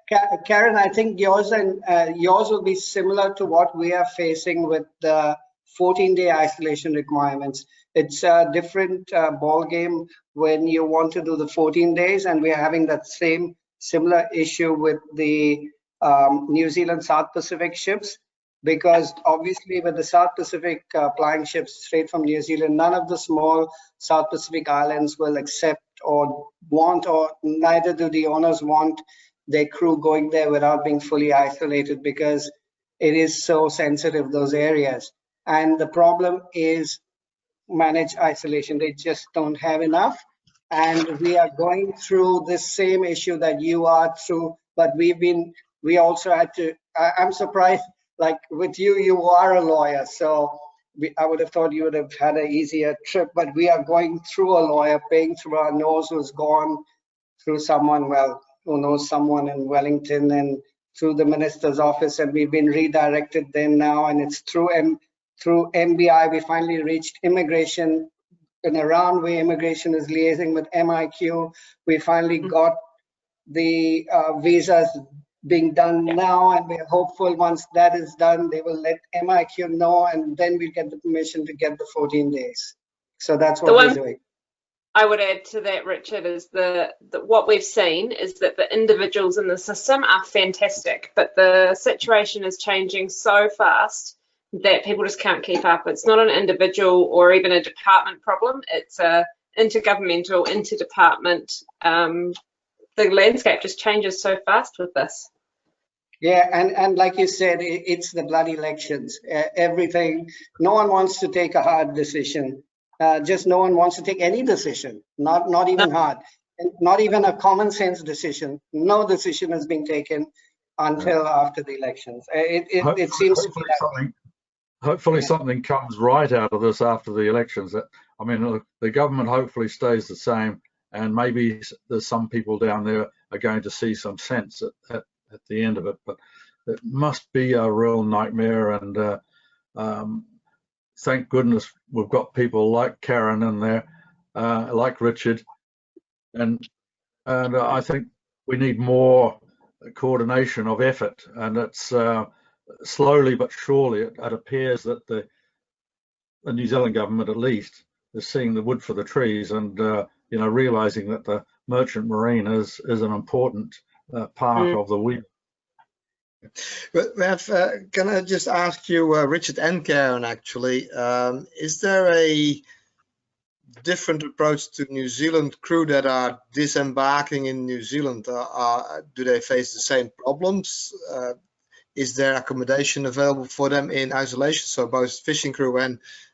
Karen, I think yours will be similar to what we are facing with the 14-day isolation requirements. It's a different ball game when you want to do the 14 days, and we're having that similar issue with the New Zealand South Pacific ships, because obviously with the South Pacific plying ships straight from New Zealand, none of the small South Pacific islands will accept or want, or neither do the owners want their crew going there without being fully isolated, because it is so sensitive, those areas. And the problem is managed isolation. They just don't have enough. And we are going through this same issue that you are through, but we also had to, I'm surprised, like with you, you are a lawyer, so I would have thought you would have had an easier trip, but we are going through a lawyer, paying through our nose, who's gone through someone, well, who knows someone in Wellington, and through the minister's office, and we've been redirected there now, and it's through MBI. We finally reached immigration in a round where immigration is liaising with MIQ. We finally got the visas being done now, and we're hopeful once that is done, they will let MIQ know, and then we'll get the permission to get the 14 days. So that's what we're doing. I would add to that, Richard, is what we've seen is that the individuals in the system are fantastic, but the situation is changing so fast that people just can't keep up. It's not an individual or even a department problem. It's a intergovernmental, interdepartment. The landscape just changes so fast with this. Yeah, and like you said, it's the bloody elections. Everything, no one wants to take a hard decision. Just no one wants to take any decision, not even hard, and not even a common sense decision. No decision has been taken until after the elections. It seems to be that. Hopefully something comes right out of this after the elections. I mean, the government hopefully stays the same, and maybe there's some people down there are going to see some sense at the end of it. But it must be a real nightmare, and thank goodness we've got people like Karen in there, like Richard, and I think we need more coordination of effort, and it's slowly but surely it appears that the New Zealand government at least is seeing the wood for the trees, and you know, realizing that the merchant marine is an important part of the wheel. But can I just ask you, Richard and Karen, actually, is there a different approach to New Zealand crew that are disembarking in New Zealand? Do they face the same problems? Is there accommodation available for them in isolation? So both fishing crew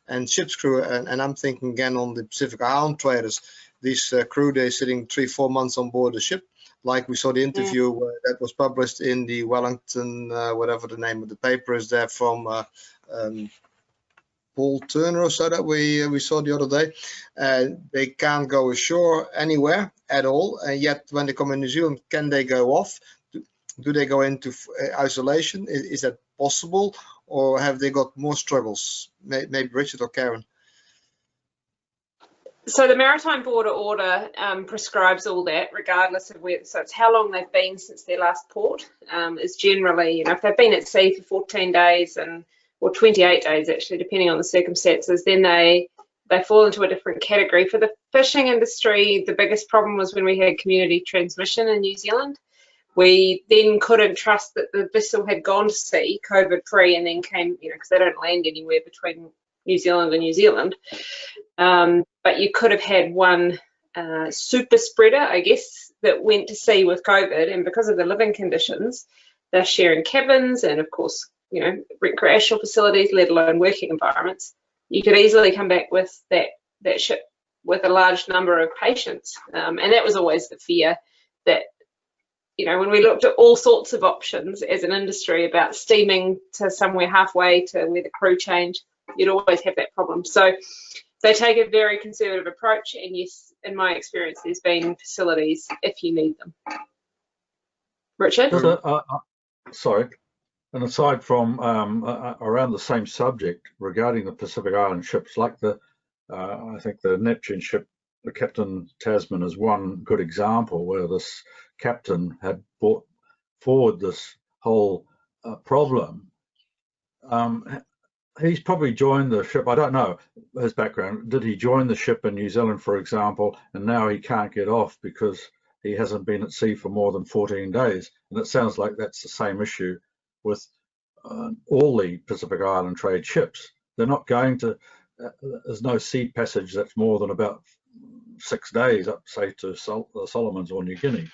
and ship's crew, and I'm thinking again on the Pacific Island traders, these crew, they're sitting 3-4 months on board the ship. Like we saw the interview that was published in the Wellington, whatever the name of the paper is there, from Paul Turner or so, that we saw the other day. They can't go ashore anywhere at all, and yet when they come in New Zealand, can they go off? Do they go into isolation? Is that possible, or have they got more struggles? Maybe Richard or Karen. So the Maritime Border Order prescribes all that, regardless of where. So it's how long they've been since their last port. Is generally, if they've been at sea for 14 days or 28 days actually, depending on the circumstances, then they fall into a different category. For the fishing industry, the biggest problem was when we had community transmission in New Zealand. We then couldn't trust that the vessel had gone to sea, COVID-free, and then came, because they don't land anywhere between New Zealand and New Zealand. But you could have had one super spreader, I guess, that went to sea with COVID, and because of the living conditions, they're sharing cabins and, of course, recreational facilities, let alone working environments. You could easily come back with that ship with a large number of patients, and that was always the fear that, when we looked at all sorts of options as an industry about steaming to somewhere halfway to where the crew change, you'd always have that problem. So they take a very conservative approach, and yes, in my experience, there's been facilities if you need them. Richard? Sorry, and aside from around the same subject regarding the Pacific Island ships, like I think the Neptune ship, the Captain Tasman is one good example where this captain had brought forward this whole problem. He's probably joined the ship. I don't know his background. Did he join the ship in New Zealand, for example, and now he can't get off because he hasn't been at sea for more than 14 days? And it sounds like that's the same issue with all the Pacific Island trade ships. They're not going to, there's no sea passage that's more than about 6 days up, say, to the Solomons or New Guinea.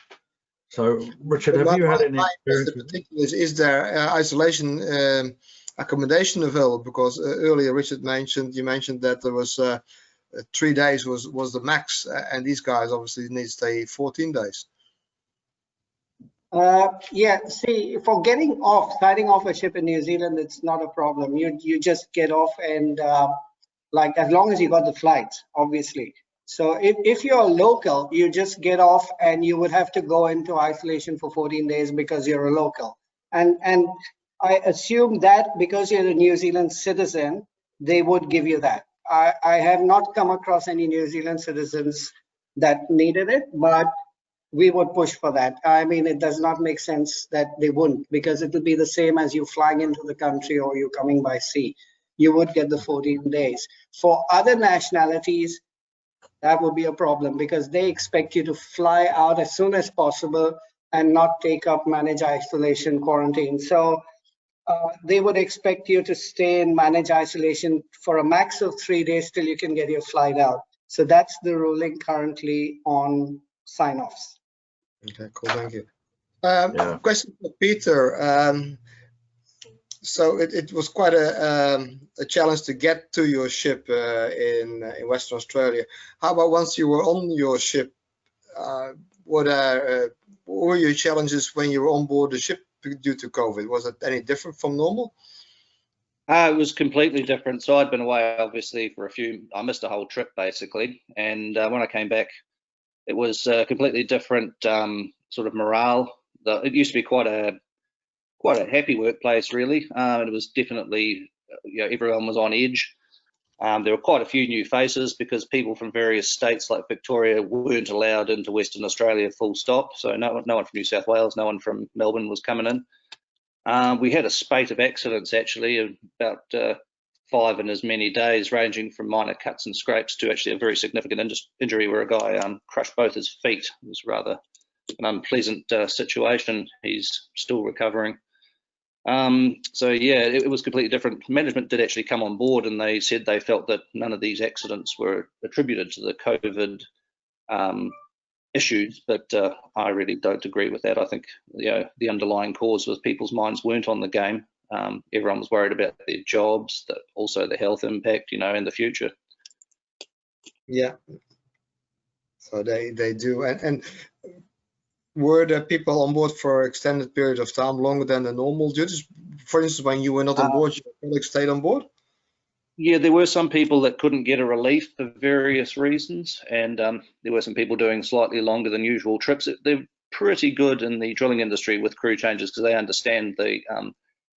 So, Richard, have you had any experience? Is there isolation accommodation available? Because earlier Richard mentioned that there was 3 days was the max, and these guys obviously need to stay 14 days. Yeah, see, for starting off a ship in New Zealand, it's not a problem. You just get off and as long as you got the flights, obviously. So if you're local, you just get off and you would have to go into isolation for 14 days because you're a local. And I assume that because you're a New Zealand citizen, they would give you that. I have not come across any New Zealand citizens that needed it, but we would push for that. I mean, it does not make sense that they wouldn't, because it would be the same as you flying into the country or you coming by sea. You would get the 14 days. For other nationalities, that would be a problem because they expect you to fly out as soon as possible and not take up managed isolation quarantine. So they would expect you to stay in managed isolation for a max of 3 days till you can get your flight out. So that's the ruling currently on sign-offs. Okay, cool, thank you. Question for Peter. So it was quite a challenge to get to your ship in Western Australia. How about once you were on your ship? What were your challenges when you were on board the ship due to COVID? Was it any different from normal? It was completely different. So I'd been away, obviously, I missed a whole trip basically. And when I came back, it was completely different sort of morale. It used to be quite a happy workplace, really. It was definitely, everyone was on edge. There were quite a few new faces because people from various states like Victoria weren't allowed into Western Australia full stop. So no one from New South Wales, no one from Melbourne was coming in. We had a spate of accidents, actually, about 5 in as many days, ranging from minor cuts and scrapes to actually a very significant injury where a guy crushed both his feet. It was rather an unpleasant situation. He's still recovering. So yeah, it was completely different. Management did actually come on board and they said they felt that none of these accidents were attributed to the COVID issues, but I really don't agree with that. I think the underlying cause was people's minds weren't on the game. Everyone was worried about their jobs, also the health impact, in the future. Yeah. So they do, and were the people on board for an extended period of time, longer than the normal duties? For instance, when you were not on board, your colleagues stayed on board? Yeah, there were some people that couldn't get a relief for various reasons, and there were some people doing slightly longer than usual trips. They're pretty good in the drilling industry with crew changes because they understand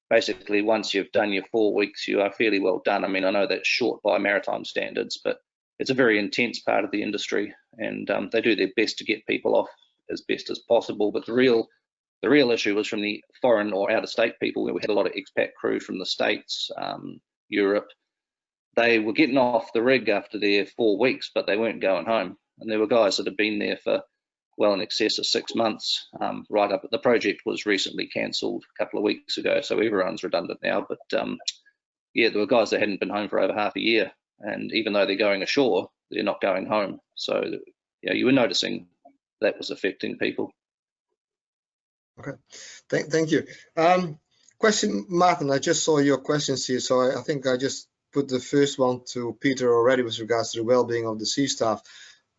basically once you've done your 4 weeks, you are fairly well done. I mean, I know that's short by maritime standards, but it's a very intense part of the industry, and they do their best to get people off as best as possible. But the real issue was from the foreign or out-of-state people, where we had a lot of expat crew from the States, Europe. They were getting off the rig after their 4 weeks, but they weren't going home. And there were guys that had been there for well in excess of 6 months, right up. The project was recently cancelled a couple of weeks ago, so everyone's redundant now. But yeah, there were guys that hadn't been home for over half a year, and even though they're going ashore, they're not going home. So yeah, you were noticing that was affecting people. Okay, thank you. Question, Martin, I just saw your questions here, so I think I just put the first one to Peter already with regards to the well-being of the sea staff.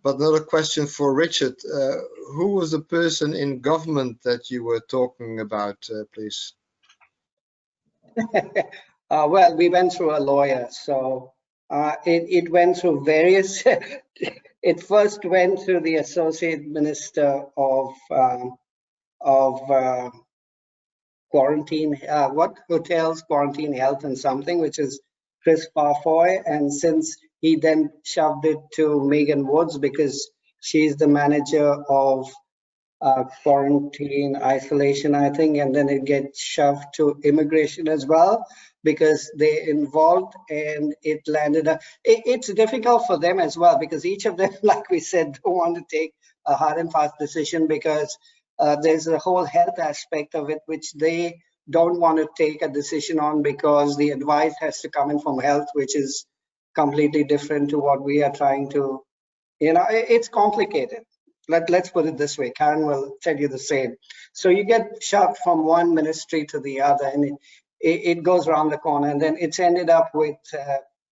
But another question for Richard. Who was the person in government that you were talking about, please? Well, we went through a lawyer, so it went through various. It first went through the Associate Minister of quarantine, hotels, quarantine, health, and something, which is Chris Parfoy, and since he then shoved it to Megan Woods because she's the manager of quarantine isolation, I think, and then it gets shoved to immigration as well because they're involved, and it landed up. It's difficult for them as well because each of them, like we said, don't want to take a hard and fast decision because there's a whole health aspect of it which they don't want to take a decision on because the advice has to come in from health, which is completely different to what we are trying to, it's complicated. Let's put it this way. Karen will tell you the same. So you get shoved from one ministry to the other, and it goes around the corner, and then it's ended up with,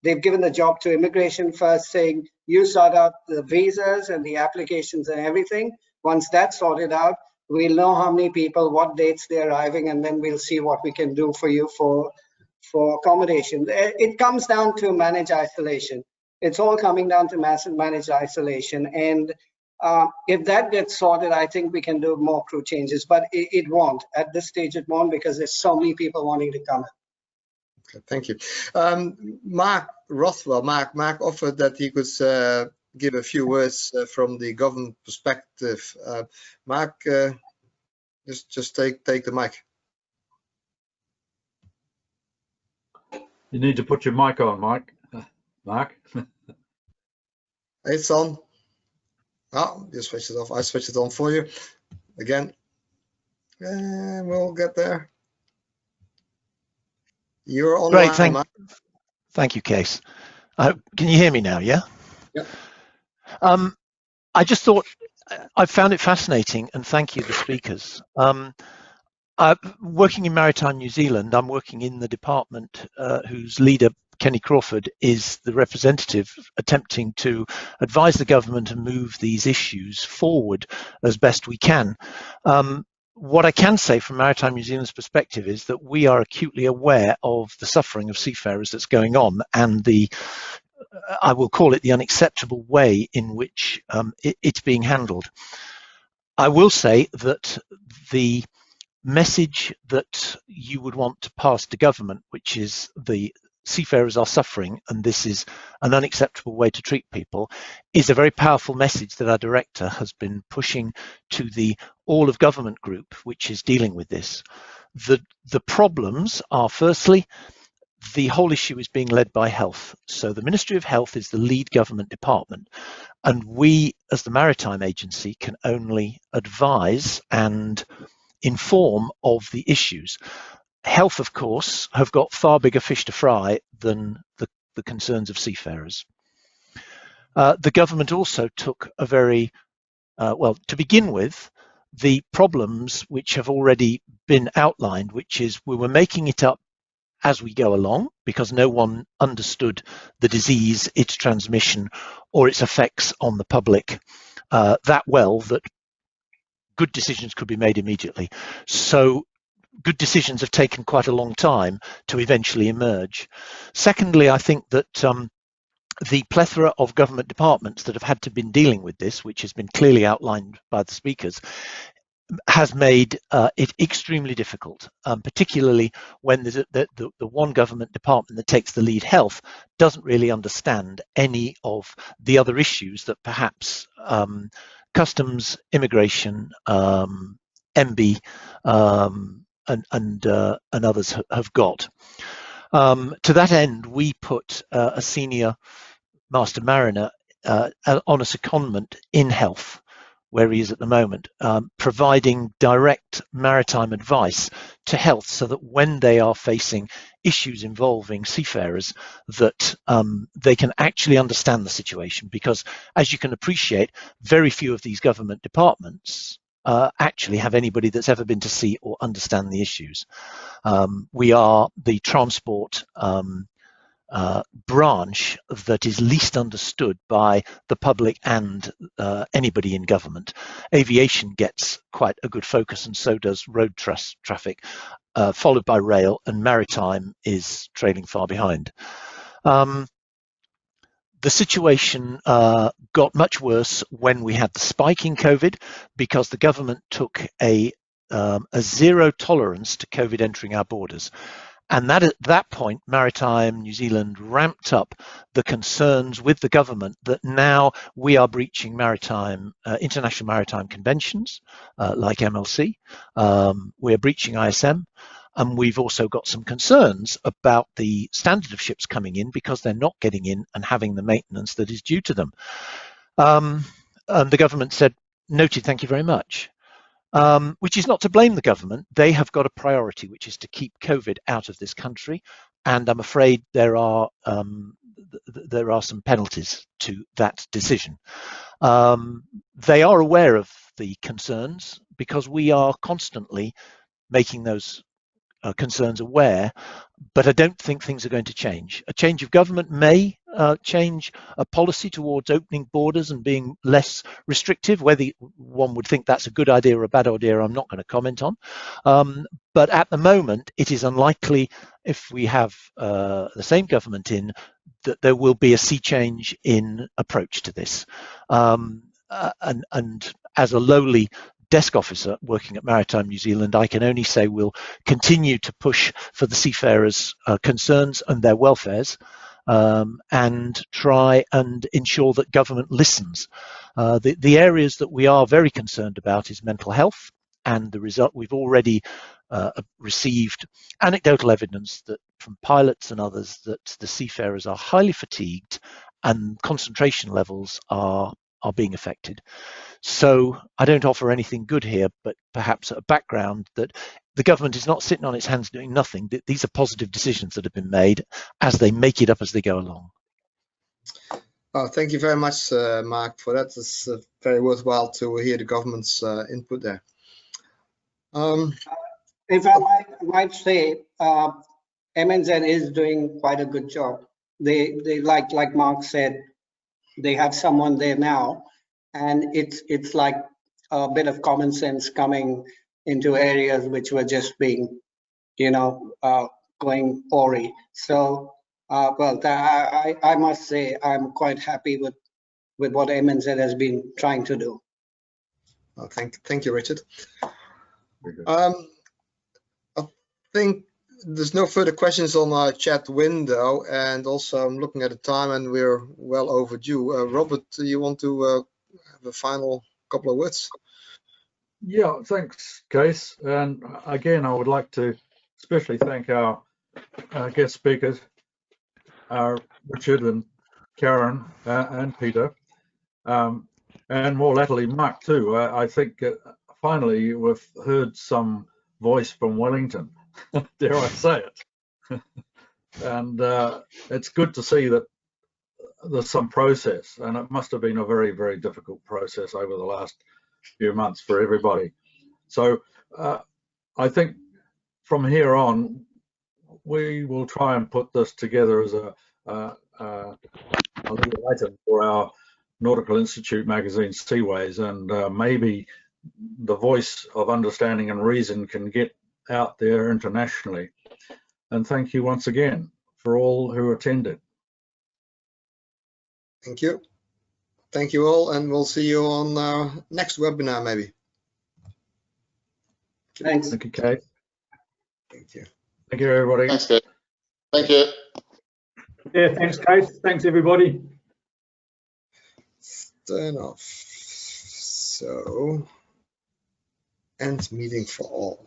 they've given the job to immigration first, saying, you sort out the visas and the applications and everything. Once that's sorted out, we'll know how many people, what dates they're arriving, and then we'll see what we can do for you for accommodation. It comes down to managed isolation. It's all coming down to managed isolation. And if that gets sorted, I think we can do more crew changes, but it won't. At this stage, it won't because there's so many people wanting to come in. Okay, thank you. Mark Rothwell, Mark offered that he could give a few words from the government perspective. Mark, just take the mic. You need to put your mic on, Mark. It's on. Oh, you switched it off. I switched it on for you again. And we'll get there. You're on. Great, thank you, Case. Can you hear me now? Yeah. Yeah. I just thought I found it fascinating, and thank you, the speakers. Working in Maritime New Zealand, I'm working in the department whose leader, Kenny Crawford, is the representative attempting to advise the government and move these issues forward as best we can. What I can say from Maritime New Zealand's perspective is that we are acutely aware of the suffering of seafarers that's going on and I will call it the unacceptable way in which it's being handled. I will say that the message that you would want to pass to government, which is the seafarers are suffering and this is an unacceptable way to treat people, is a very powerful message that our director has been pushing to the all of government group, which is dealing with this. The problems are, firstly, the whole issue is being led by health. So the Ministry of Health is the lead government department, and we as the Maritime Agency can only advise and inform of the issues. Health, of course, have got far bigger fish to fry than the concerns of seafarers. The government also took a very, well, to begin with, the problems which have already been outlined, which is we were making it up as we go along because no one understood the disease, its transmission, or its effects on the public that well that good decisions could be made immediately. So good decisions have taken quite a long time to eventually emerge. Secondly, I think that the plethora of government departments that have had to been dealing with this, which has been clearly outlined by the speakers, has made it extremely difficult, particularly when the one government department that takes the lead, health, doesn't really understand any of the other issues that perhaps customs, immigration, MB, and others have got. To that end, we put a senior master mariner on a secondment in health, where he is at the moment, providing direct maritime advice to health, so that when they are facing issues involving seafarers, that they can actually understand the situation. Because, as you can appreciate, very few of these government departments actually have anybody that's ever been to sea or understand the issues. We are the transport branch that is least understood by the public and anybody in government. Aviation gets quite a good focus, and so does road traffic, followed by rail, and maritime is trailing far behind. The situation got much worse when we had the spike in COVID, because the government took a zero tolerance to COVID entering our borders. And that at that point, Maritime New Zealand ramped up the concerns with the government that now we are breaching international maritime conventions like MLC. We're breaching ISM. And we've also got some concerns about the standard of ships coming in, because they're not getting in and having the maintenance that is due to them. And the government said, noted, thank you very much. Which is not to blame the government. They have got a priority, which is to keep COVID out of this country. And I'm afraid there are some penalties to that decision. They are aware of the concerns, because we are constantly making those concerns aware, but I don't think things are going to change. A change of government may change a policy towards opening borders and being less restrictive. Whether one would think that's a good idea or a bad idea, I'm not going to comment on. But at the moment, it is unlikely, if we have the same government in, that there will be a sea change in approach to this. And as a lowly desk officer working at Maritime New Zealand, I can only say we'll continue to push for the seafarers' concerns and their welfares, and try and ensure that government listens. The areas that we are very concerned about is mental health, and the result, we've already received anecdotal evidence that from pilots and others that the seafarers are highly fatigued and concentration levels are being affected. So I don't offer anything good here, but perhaps a background that the government is not sitting on its hands doing nothing. These are positive decisions that have been made as they make it up as they go along. Oh, thank you very much, Mark, for that. It's very worthwhile to hear the government's input there. If I might say, MNZ is doing quite a good job. They like Mark said, they have someone there now, and it's like a bit of common sense coming into areas which were just being, going awry. So, well, I must say I'm quite happy with what MNZ has been trying to do. Well, thank you, Richard. I think there's no further questions on our chat window, and also I'm looking at the time and we're well overdue. Robert, do you want to have a final couple of words? Yeah, thanks, Case. And again, I would like to especially thank our guest speakers, Richard and Karen and Peter, and more latterly Mark too. I think finally we've heard some voice from Wellington, dare I say it. And it's good to see that there's some process, and it must have been a very, very difficult process over the last few months for everybody. So I think from here on, we will try and put this together as a little item for our Nautical Institute magazine, Seaways, and maybe the voice of understanding and reason can get out there internationally. And thank you once again for all who attended. Thank you. Thank you all, and we'll see you on our next webinar maybe. Thanks. Thank you, Kate. Thank you. Thank you, everybody. Thanks, Kate. Thank you. Yeah, thanks, Kate. Thanks, everybody. Turn off. So, end meeting for all.